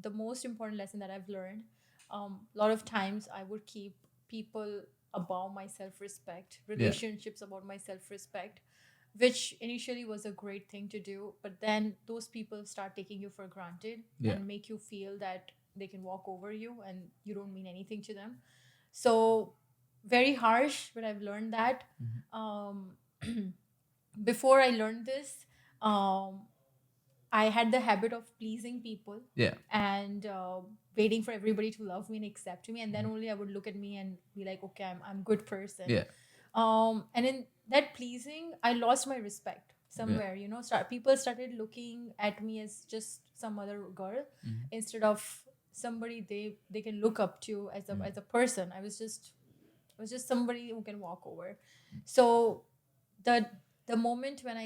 Speaker 1: the most important lesson that I've learned. A lot of times I would keep people above my self-respect, relationships about my self-respect, which initially was a great thing to do, but then those people start taking you for granted and make you feel that they can walk over you and you don't mean anything to them. So very harsh, but I've learned that. um, Before I learned this, um, I had the habit of pleasing people
Speaker 2: Yeah.
Speaker 1: and waiting for everybody to love me and accept me, and then only I would look at me and be like, okay, I'm good person.
Speaker 2: Yeah.
Speaker 1: And in that pleasing, I lost my respect somewhere. People started looking at me as just some other girl instead of somebody they can look up to as a person. I was just somebody who can walk over. So the moment when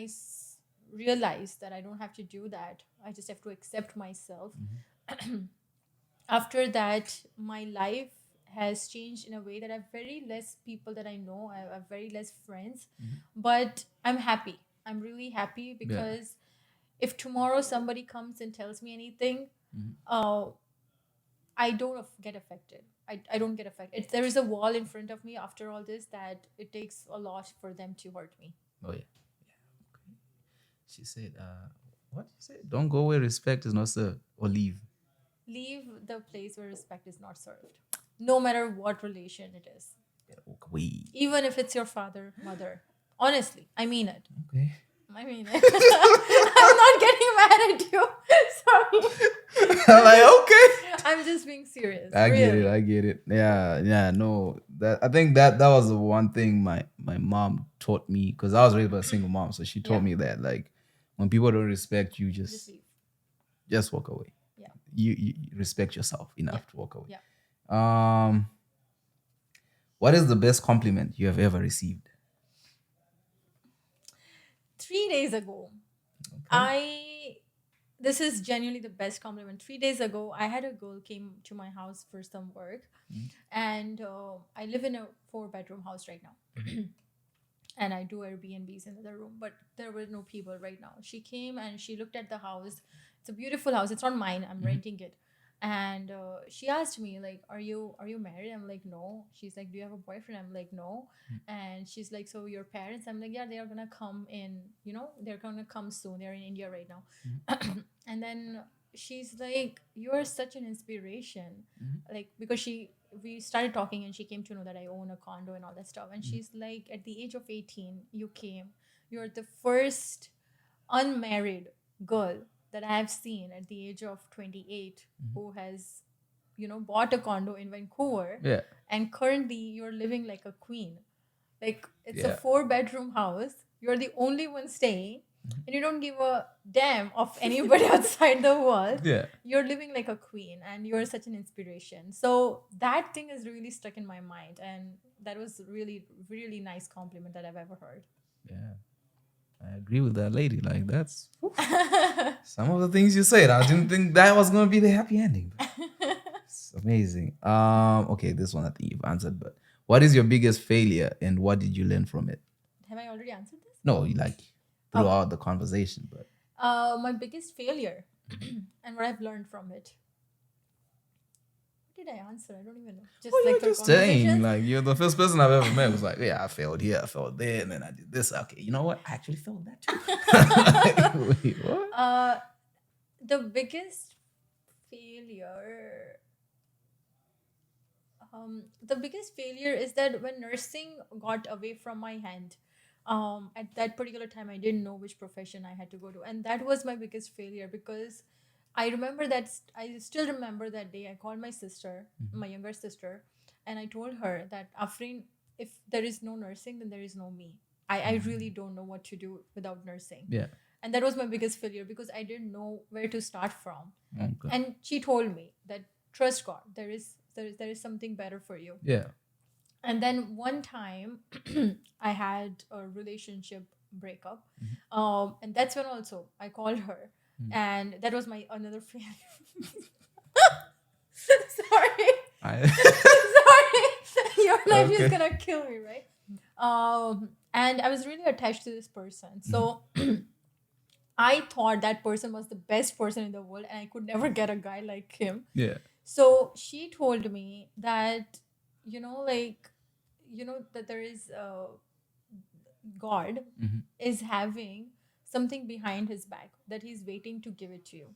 Speaker 1: realized that I don't have to do that, I just have to accept myself. After that, my life has changed in a way that I have very less people that I know. I have very less friends, but I'm happy. I'm really happy because if tomorrow somebody comes and tells me anything, uh, I don't get affected. I don't get affected. There is a wall in front of me after all this that it takes a lot for them to hurt me.
Speaker 2: Oh yeah. She said, what did you say? Don't go where respect is not served, or leave.
Speaker 1: Leave the place where respect is not served, no matter what relation it is.
Speaker 2: Walk away.
Speaker 1: Even if it's your father, mother. Honestly, I mean it.
Speaker 2: Okay.
Speaker 1: I mean it. I'm not getting mad at you. Sorry.
Speaker 2: I'm like, okay.
Speaker 1: I'm just being serious.
Speaker 2: I
Speaker 1: really.
Speaker 2: get it. Yeah, no. I think that was the one thing my mom taught me, because I was raised by a single mom, so she taught me that, like, when people don't respect you,
Speaker 1: Just leave.
Speaker 2: just walk away.
Speaker 1: Yeah.
Speaker 2: You respect yourself enough to walk away.
Speaker 1: Yeah.
Speaker 2: What is the best compliment you have ever received?
Speaker 1: 3 days ago, this is genuinely the best compliment. 3 days ago, I had a girl came to my house for some work, and I live in a 4-bedroom house right now. And I do Airbnbs in the room, but there were no people right now. She came and she looked at the house. It's a beautiful house. It's not mine. I'm renting it. And she asked me like, are you married? I'm like, no. She's like, do you have a boyfriend? I'm like, no. And she's like, so your parents? I'm like, yeah, they are gonna come in, they're gonna come soon. They're in India right now. And then she's like, you're such an inspiration. Like, because we started talking and she came to know that I own a condo and all that stuff. And she's like, at the age of 18 you came. You're the first unmarried girl that I have seen at the age of 28 who has, bought a condo in Vancouver.
Speaker 2: Yeah.
Speaker 1: And currently you're living like a queen. Like, it's a
Speaker 2: Yeah.
Speaker 1: 4-bedroom house. You're the only one staying. And you don't give a damn of anybody outside the world.
Speaker 2: Yeah.
Speaker 1: You're living like a queen and you're such an inspiration. So that thing is really stuck in my mind. And that was really, really nice compliment that I've ever heard.
Speaker 2: Yeah. I agree with that lady. Like, that's some of the things you said. I didn't think that was gonna be the happy ending. It's amazing. Okay, this one I think you've answered, but what is your biggest failure and what did you learn from it?
Speaker 1: Have I already answered this?
Speaker 2: No, you like throughout the conversation, but
Speaker 1: My biggest failure and what I've learned from it. What did I answer? I don't even know. Just
Speaker 2: well,
Speaker 1: like
Speaker 2: you're
Speaker 1: the
Speaker 2: just saying,
Speaker 1: conversations.
Speaker 2: like, you're the first person I've ever met who's like, yeah, I failed here, I failed there, and then I did this. Okay, you know what? I actually failed that too. Wait, what?
Speaker 1: The biggest failure. The biggest failure is that when nursing got away from my hand, at that particular time I didn't know which profession I had to go to, and that was my biggest failure because I remember that I still remember that day. I called my sister, my younger sister, and I told her that, Afrin, if there is no nursing, then there is no me. I really don't know what to do without nursing.
Speaker 2: Yeah.
Speaker 1: And that was my biggest failure because I didn't know where to start from.
Speaker 2: Okay.
Speaker 1: And she told me that trust God. There is something better for you.
Speaker 2: Yeah.
Speaker 1: And then one time I had a relationship breakup. And that's when also I called her. And that was my another failure. Sorry. Sorry. Your life is gonna kill me, right? And I was really attached to this person. So I thought that person was the best person in the world and I could never get a guy like him.
Speaker 2: Yeah.
Speaker 1: So she told me that, that there is God is having something behind his back that he's waiting to give it to you.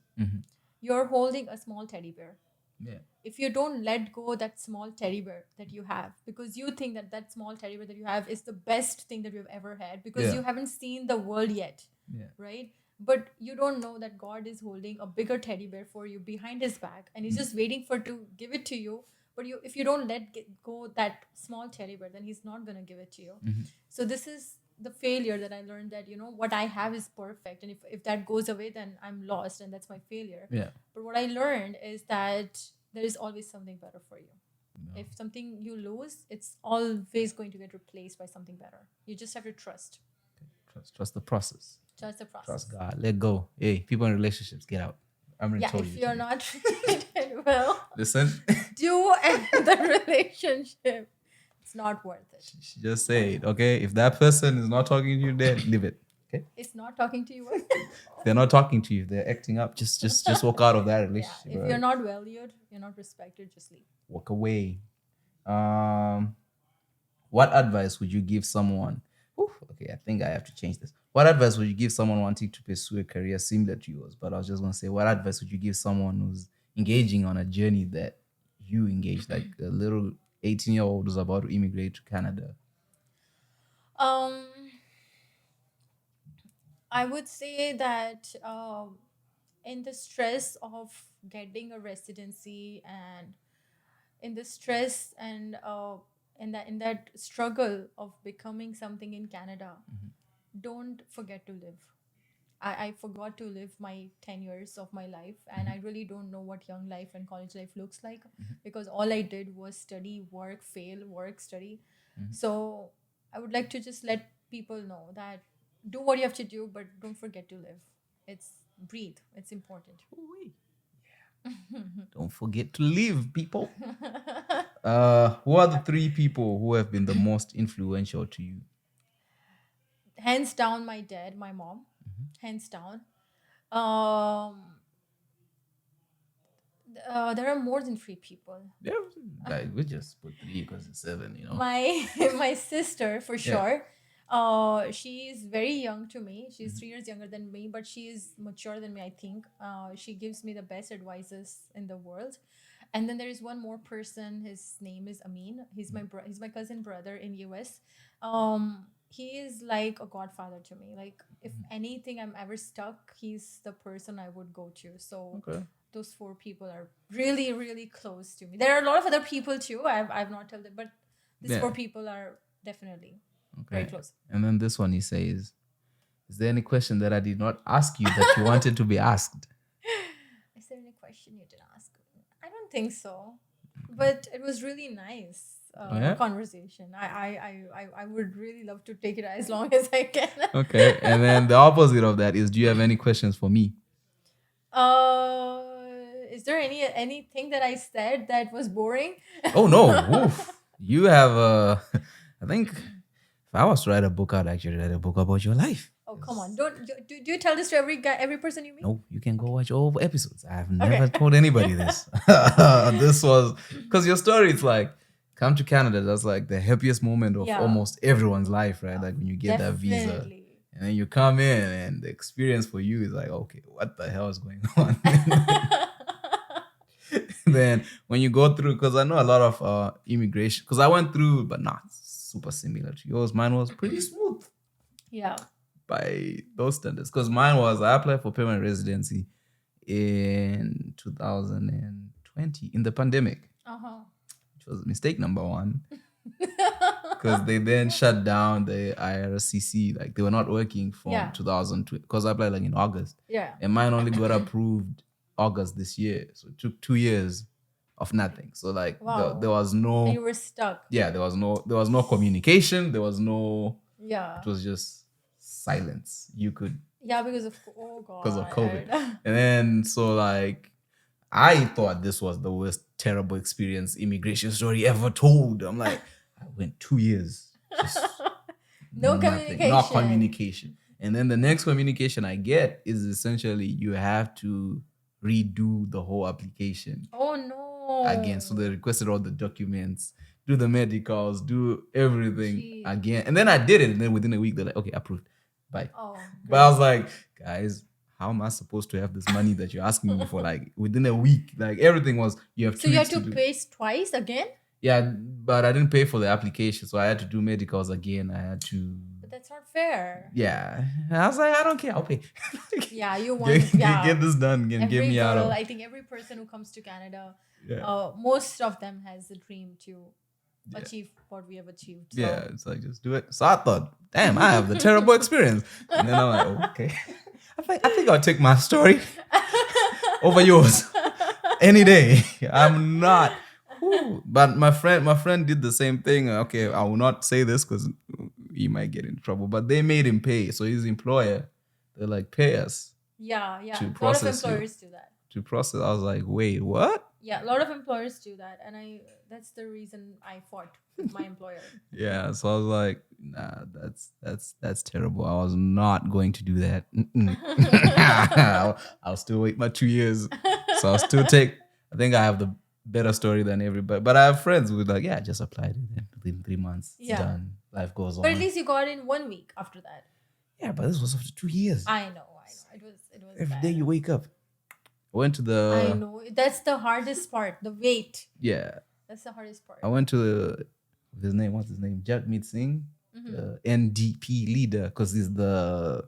Speaker 1: You're holding a small teddy bear.
Speaker 2: Yeah.
Speaker 1: If you don't let go that small teddy bear that you have, because you think that that small teddy bear that you have is the best thing that you've ever had, because you haven't seen the world yet, right? But you don't know that God is holding a bigger teddy bear for you behind his back, and he's just waiting for to give it to you. But if you don't go that small teddy bear, then he's not gonna give it to you. So this is the failure that I learned, that what I have is perfect, and if that goes away, then I'm lost, and that's my failure.
Speaker 2: Yeah.
Speaker 1: But what I learned is that there is always something better for you. If something you lose, it's always going to get replaced by something better. You just have to trust.
Speaker 2: Trust the process.
Speaker 1: Trust the process.
Speaker 2: Trust God. Let go. Hey, people in relationships, get out. I'm
Speaker 1: Yeah,
Speaker 2: told
Speaker 1: if
Speaker 2: you
Speaker 1: you're
Speaker 2: today.
Speaker 1: not treated well,
Speaker 2: Listen.
Speaker 1: do end the relationship. It's not worth it.
Speaker 2: She just said, okay, if that person is not talking to you, then leave it. Okay.
Speaker 1: It's not talking to you.
Speaker 2: If they're not talking to you, if they're acting up, just walk out of that
Speaker 1: Yeah,
Speaker 2: relationship.
Speaker 1: if
Speaker 2: right?
Speaker 1: you're not valued, you're not respected, just leave.
Speaker 2: Walk away. What advice would you give someone? Okay, I think I have to change this. What advice would you give someone wanting to pursue a career similar to yours? But I was just going to say, what advice would you give someone who's engaging on a journey that you engaged, like a little 18-year-old who's about to immigrate to Canada?
Speaker 1: I would say that in the stress of getting a residency, and in the stress and in that struggle of becoming something in Canada, don't forget to live. I forgot to live my 10 years of my life, and I really don't know what young life and college life looks like, because all I did was study, work, fail, work, study. So I would like to just let people know that do what you have to do, but don't forget to live. It's breathe. It's important.
Speaker 2: Don't forget to live, people. Who are the 3 people who have been the most influential to you?
Speaker 1: Hands down, my dad, my mom. Hands down. Um, There are more than 3 people.
Speaker 2: Yeah, like we just put 3 because it's 7, you know.
Speaker 1: My my sister for
Speaker 2: Yeah.
Speaker 1: sure. She is very young to me. She's 3 years younger than me, but she is mature than me, I think. She gives me the best advices in the world. And then there is one more person. His name is Amin. He's my cousin brother in US. He is like a godfather to me. Like if anything I'm ever stuck, he's the person I would go to. So
Speaker 2: Okay.
Speaker 1: those 4 people are really really close to me. There are a lot of other people too. I've not told them, but these
Speaker 2: Yeah.
Speaker 1: 4 people are definitely very
Speaker 2: Okay.
Speaker 1: close.
Speaker 2: And then this one he says, is there any question that I did not ask you that you wanted to be asked?
Speaker 1: Is there any question you didn't ask me? I don't think so, but it was really nice
Speaker 2: yeah?
Speaker 1: conversation. I would really love to take it as long as I can.
Speaker 2: Okay. And then the opposite of that is, do you have any questions for me?
Speaker 1: Is there anything that I said that was boring?
Speaker 2: Oh no. Oof. You have I think if I was to write a book, I'd actually write a book about your life.
Speaker 1: Oh come on! Do you tell this to every person you meet?
Speaker 2: No, you can go watch all episodes. I've never told anybody this. This was because your story is like, come to Canada. That's like the happiest moment of
Speaker 1: Yeah.
Speaker 2: almost everyone's life, right? Like when you get that visa.
Speaker 1: Definitely.
Speaker 2: And then you come in and the experience for you is like, okay, what the hell is going on? Then when you go through, because I know a lot of immigration, because I went through, but not super similar to yours. Mine was pretty smooth
Speaker 1: Yeah.
Speaker 2: by those standards. Because mine was, I applied for permanent residency in 2020 in the pandemic, which was mistake number 1. Because they then shut down the IRCC, like they were not working from 2020. Because I applied like in August,
Speaker 1: Yeah.
Speaker 2: and mine only got approved August this year, so it took 2 years of nothing. So like
Speaker 1: Wow.
Speaker 2: there was no,
Speaker 1: And you were stuck.
Speaker 2: yeah, there was no communication. There was no.
Speaker 1: Yeah.
Speaker 2: It was just silence. You could
Speaker 1: Yeah, because of God.
Speaker 2: because of COVID, and then so like I thought this was the worst terrible experience immigration story ever told. I'm like, I went 2 years. Just
Speaker 1: No
Speaker 2: nothing,
Speaker 1: communication.
Speaker 2: not communication. And then the next communication I get is essentially you have to redo the whole application
Speaker 1: Oh no.
Speaker 2: again. So they requested all the documents, do the medicals, do everything
Speaker 1: Jeez.
Speaker 2: again. And then I did it. And then within a week, they're like, okay, approved. Bye.
Speaker 1: Oh.
Speaker 2: But I was like, guys, how am I supposed to have this money that you're asking me for? Like within a week, like everything was, you have
Speaker 1: So you had
Speaker 2: tweaks
Speaker 1: to
Speaker 2: do.
Speaker 1: pay twice again?
Speaker 2: Yeah, but I didn't pay for the application. So I had to do medicals again. I had to,
Speaker 1: But that's not fair.
Speaker 2: yeah. And I was like, I don't care. I'll pay.
Speaker 1: Yeah, you want
Speaker 2: Get this done and get
Speaker 1: every
Speaker 2: me out
Speaker 1: girl,
Speaker 2: of.
Speaker 1: I think every person who comes to Canada,
Speaker 2: Yeah.
Speaker 1: most of them has the dream to achieve what we have achieved. So.
Speaker 2: Yeah, it's like just do it. So I thought, damn, I have the terrible experience. And then I'm like, oh, okay. I think I'll take my story over yours any day. I'm not. Whew. But my friend did the same thing. Okay, I will not say this because he might get in trouble. But they made him pay. So his employer, they're like, pay us
Speaker 1: Yeah.
Speaker 2: to
Speaker 1: A lot of
Speaker 2: process you.
Speaker 1: employers do that.
Speaker 2: To process. I was like, wait, what?
Speaker 1: Yeah, a lot of employers do that, and that's the reason I fought with my employer.
Speaker 2: Yeah, so I was like, nah, that's terrible. I was not going to do that. I'll still wait my 2 years. So I'll still take, I think I have the better story than everybody. But I have friends who like, yeah, just applied it within 3 months. It's
Speaker 1: Yeah.
Speaker 2: done. Life goes on.
Speaker 1: But at least you got in 1 week after that.
Speaker 2: Yeah, but this was after 2 years.
Speaker 1: I know. It was
Speaker 2: Every
Speaker 1: bad.
Speaker 2: day you wake up. I went to
Speaker 1: I
Speaker 2: the,
Speaker 1: know. That's the hardest part. The wait.
Speaker 2: yeah,
Speaker 1: That's the hardest part.
Speaker 2: I went to what's his name? Jagmeet Singh, the NDP leader, because he's the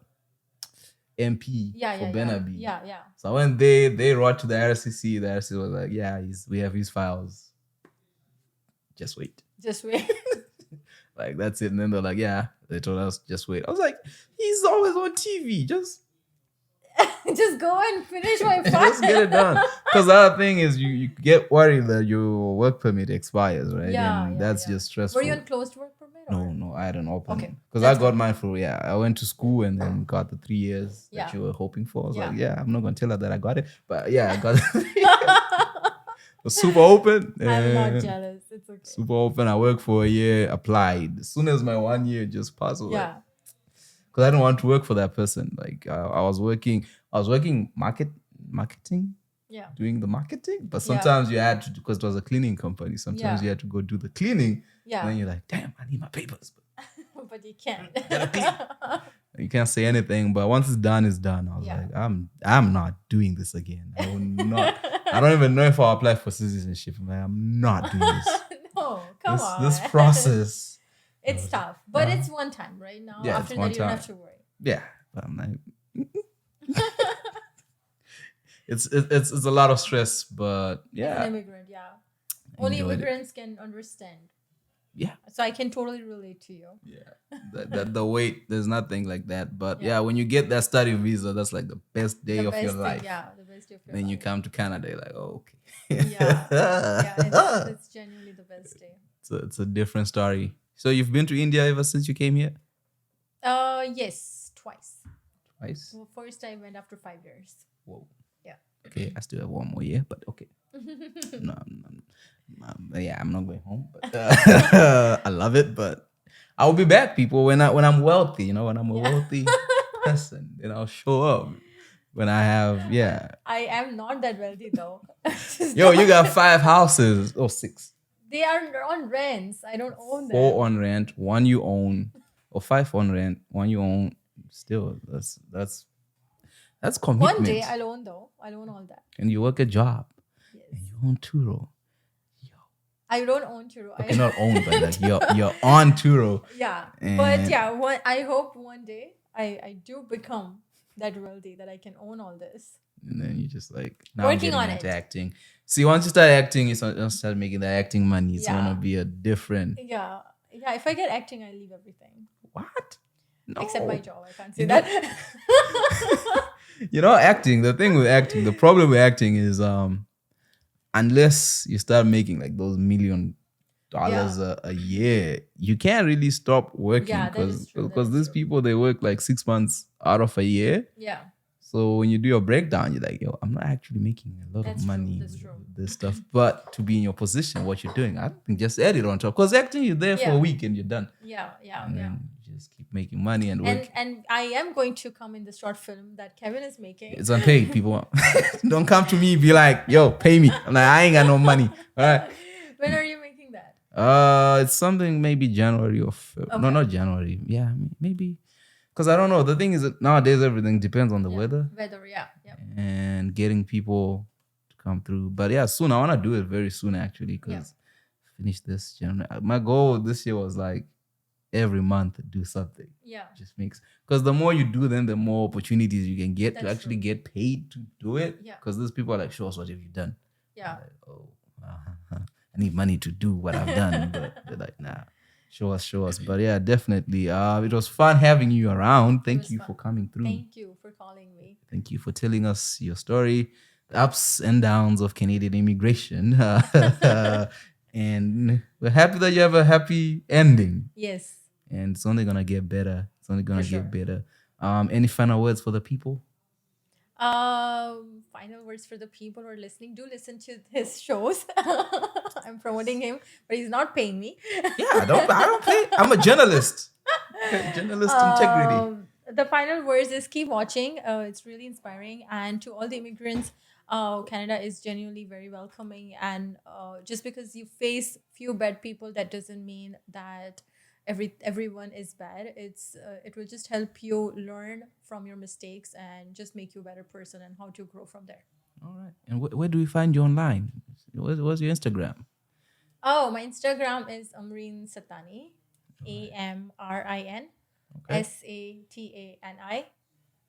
Speaker 2: MP for Benabi.
Speaker 1: Yeah, yeah.
Speaker 2: So when they wrote to the RCC, the RCC was like, yeah, we have his files. Just wait.
Speaker 1: Just wait.
Speaker 2: Like, that's it. And then they're like, yeah, they told us, just wait. I was like, he's always on TV. Just
Speaker 1: go and finish my file.
Speaker 2: just get it done. Because the other thing is you get worried that your work permit expires, right?
Speaker 1: Yeah,
Speaker 2: and
Speaker 1: yeah,
Speaker 2: that's
Speaker 1: yeah.
Speaker 2: just stressful.
Speaker 1: Were you on closed work permit? Or?
Speaker 2: No, I had an open.
Speaker 1: Okay,
Speaker 2: Because I
Speaker 1: that's
Speaker 2: got mine for, I went to school and then got the 3 years
Speaker 1: Yeah.
Speaker 2: that you were hoping for. I was
Speaker 1: Yeah.
Speaker 2: like, I'm not going to tell her that I got it. But yeah, I got it. It was super open.
Speaker 1: I'm not
Speaker 2: and
Speaker 1: jealous. It's okay.
Speaker 2: Super open. I worked for a year, applied. As soon as my 1 year just passed, I was like,
Speaker 1: Yeah.
Speaker 2: because I didn't want to work for that person. Like I was working marketing.
Speaker 1: Yeah.
Speaker 2: doing the marketing. But
Speaker 1: Yeah.
Speaker 2: sometimes you had to, because it was a cleaning company, sometimes
Speaker 1: Yeah.
Speaker 2: you had to go do the cleaning.
Speaker 1: Yeah.
Speaker 2: And then you're like, damn, I need my papers.
Speaker 1: But you can't.
Speaker 2: You can't say anything, but once it's done, it's done. I was
Speaker 1: Yeah.
Speaker 2: like, I'm not doing this again. I will not. I don't even know if I'll apply for citizenship. I'm not doing this.
Speaker 1: No, come on.
Speaker 2: This process.
Speaker 1: It's tough, but it's one time, right? Now,
Speaker 2: Yeah,
Speaker 1: after
Speaker 2: it's one
Speaker 1: that, you don't
Speaker 2: time.
Speaker 1: have to worry.
Speaker 2: Yeah, but I'm like, it's a lot of stress, but
Speaker 1: As
Speaker 2: yeah,
Speaker 1: an immigrant, yeah. Only
Speaker 2: enjoyed it.
Speaker 1: immigrants can understand.
Speaker 2: Yeah.
Speaker 1: So I can totally relate to you.
Speaker 2: Yeah, the wait, there's nothing like that. But
Speaker 1: Yeah.
Speaker 2: yeah, when you get that study visa, that's like the best day
Speaker 1: The
Speaker 2: of your
Speaker 1: best
Speaker 2: life.
Speaker 1: thing, yeah, the best day of your
Speaker 2: Then you
Speaker 1: life.
Speaker 2: come to Canada, you're like, oh, okay.
Speaker 1: Yeah, it's genuinely the best day.
Speaker 2: It's a different story. So you've been to India ever since you came here?
Speaker 1: Yes, twice.
Speaker 2: Twice.
Speaker 1: Well, first I went after 5 years.
Speaker 2: Whoa.
Speaker 1: Yeah.
Speaker 2: Okay, I still have one more year, but okay. No, I'm not going home. But I love it, but I'll be back, people. When I'm wealthy, you know, when I'm a wealthy person, then I'll show up. When I have, yeah.
Speaker 1: I am not that wealthy though.
Speaker 2: Yo, you got 5 houses or 6.
Speaker 1: They are on rents. I don't own them.
Speaker 2: 4 on rent, 1 you own, or 5 on rent, 1 you own. Still, that's commitment.
Speaker 1: One day I'll own though. I'll own all that.
Speaker 2: And you work a job.
Speaker 1: Yes.
Speaker 2: And you own Turo.
Speaker 1: I don't own Churro.
Speaker 2: Okay, not own, but like you're on Turo.
Speaker 1: Yeah.
Speaker 2: And
Speaker 1: But yeah, I hope one day I do become that wealthy that I can own all this.
Speaker 2: And then you just like now
Speaker 1: Working
Speaker 2: I'm
Speaker 1: on
Speaker 2: getting into
Speaker 1: it.
Speaker 2: acting. See, once you start acting, you start making that acting money. It's gonna be a different.
Speaker 1: Yeah. Yeah. If I get acting, I leave everything.
Speaker 2: What? No.
Speaker 1: Except my job. I can't say
Speaker 2: You know-
Speaker 1: that.
Speaker 2: You know, acting. The thing with acting, the problem with acting is unless you start making like those $1 million a year, you can't really stop working
Speaker 1: Yeah, that is true, that
Speaker 2: because
Speaker 1: is
Speaker 2: these
Speaker 1: true.
Speaker 2: people, they work like 6 months out of a year.
Speaker 1: Yeah.
Speaker 2: So when you do your breakdown, you're like, yo, I'm not actually making a lot
Speaker 1: That's
Speaker 2: of
Speaker 1: true,
Speaker 2: money
Speaker 1: that's
Speaker 2: with
Speaker 1: true.
Speaker 2: this stuff. But to be in your position, what you're doing, I think just add it on top. Because acting, you're there for
Speaker 1: Yeah.
Speaker 2: a week and you're done.
Speaker 1: Yeah. Yeah.
Speaker 2: And
Speaker 1: Yeah.
Speaker 2: then you just keep making money and work.
Speaker 1: And I am going to come in the short film that Kevin is making.
Speaker 2: It's unpaid, people. Don't come to me, be like, yo, pay me. I'm like, I ain't got no money. All right.
Speaker 1: When are you making that?
Speaker 2: It's something maybe January or no,
Speaker 1: Okay.
Speaker 2: not January. Yeah, maybe. Because I don't know. The thing is that nowadays everything depends on the weather
Speaker 1: Weather, yeah.
Speaker 2: and getting people to come through. But yeah, soon. I want to do it very soon actually because finish this January. My goal this year was like every month do something.
Speaker 1: Yeah.
Speaker 2: Just makes because the more you do, then the more opportunities you can get to
Speaker 1: That's
Speaker 2: actually
Speaker 1: true.
Speaker 2: get paid to do it.
Speaker 1: Yeah.
Speaker 2: Because these people are like, show us what have you done.
Speaker 1: Yeah.
Speaker 2: Like, oh, I need money to do what I've done. But they're like, nah, show us. But yeah, definitely. It was fun having you around. Thank
Speaker 1: was
Speaker 2: you
Speaker 1: fun.
Speaker 2: for coming through.
Speaker 1: Thank you for calling me.
Speaker 2: Thank you for telling us your story, the ups and downs of Canadian immigration. And we're happy that you have a happy ending.
Speaker 1: Yes.
Speaker 2: And it's only gonna get better. It's only gonna
Speaker 1: For
Speaker 2: get
Speaker 1: sure.
Speaker 2: better. Any final words for the people?
Speaker 1: Final words for the people who are listening. Do listen to his shows. I'm promoting him, but he's not paying me.
Speaker 2: Yeah, I don't pay. I'm a journalist. Journalist integrity.
Speaker 1: The final words is keep watching. It's really inspiring. And to all the immigrants, Canada is genuinely very welcoming. And just because you face few bad people, that doesn't mean that everyone is bad. It will just help you learn from your mistakes and just make you a better person and how to grow from there.
Speaker 2: All right. And where do we find you online? What's your Instagram?
Speaker 1: Oh, my Instagram is Amrin Satani. AMRIN SATANI.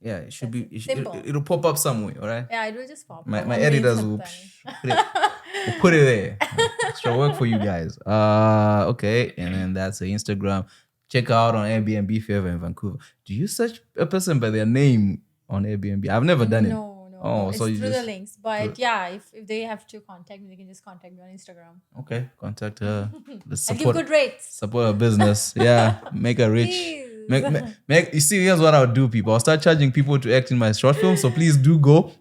Speaker 2: Yeah, it should be.
Speaker 1: Simple.
Speaker 2: It'll pop up somewhere. All right.
Speaker 1: Yeah, it will just pop.
Speaker 2: My
Speaker 1: up.
Speaker 2: editors will put it there. Extra work for you guys. Okay, and then that's the Instagram. Check out on Airbnb if you're ever in Vancouver. Do you search a person by their name on Airbnb? I've never done it.
Speaker 1: No.
Speaker 2: Oh,
Speaker 1: It's
Speaker 2: so you
Speaker 1: through the
Speaker 2: just
Speaker 1: links. But yeah, if they have to contact me, they can just contact me on Instagram.
Speaker 2: okay. Contact her. Let's
Speaker 1: I'll give good rates.
Speaker 2: support her business. Yeah, make her rich.
Speaker 1: Please.
Speaker 2: Make you see, here's what I'll do, people. I'll start charging people to act in my short film, so please do go.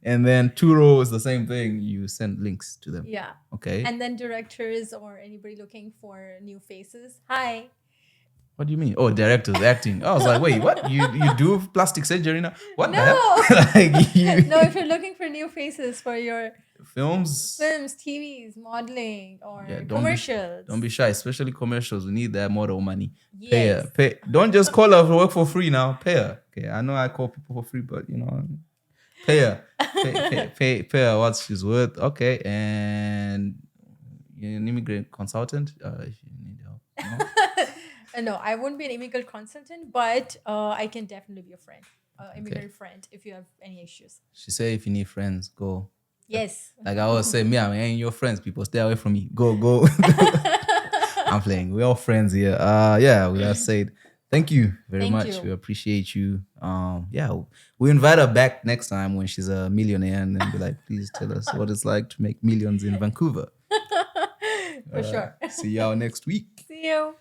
Speaker 2: And then Turo is the same thing. You send links to them.
Speaker 1: Yeah.
Speaker 2: Okay.
Speaker 1: And then directors or anybody looking for new faces. Hi.
Speaker 2: What do you mean? Oh, directors acting. I was like, wait, what? You do plastic surgery now? What the
Speaker 1: No.
Speaker 2: hell? Like
Speaker 1: No, if you're looking for new faces for your
Speaker 2: films,
Speaker 1: TVs, modeling, or
Speaker 2: yeah,
Speaker 1: commercials.
Speaker 2: Don't be shy, especially commercials. We need that model money.
Speaker 1: Yes.
Speaker 2: Pay her. Don't just call her for work for free now. Pay her. Okay, I know I call people for free, but pay her. Pay her what she's worth. Okay, and you're an immigrant consultant. If you need help.
Speaker 1: No, I won't be an immigrant consultant, but I can definitely be a friend, immigrant friend, if you have any issues.
Speaker 2: She said, if you need friends, go.
Speaker 1: Yes.
Speaker 2: Like I always say, me, I ain't your friends. People, stay away from me. Go. I'm playing. We're all friends here. Yeah, we have said thank you very
Speaker 1: Thank
Speaker 2: much.
Speaker 1: you.
Speaker 2: We appreciate you. Yeah, we invite her back next time when she's a millionaire and then be like, please tell us what it's like to make millions in Vancouver.
Speaker 1: For sure.
Speaker 2: See y'all next week.
Speaker 1: See you.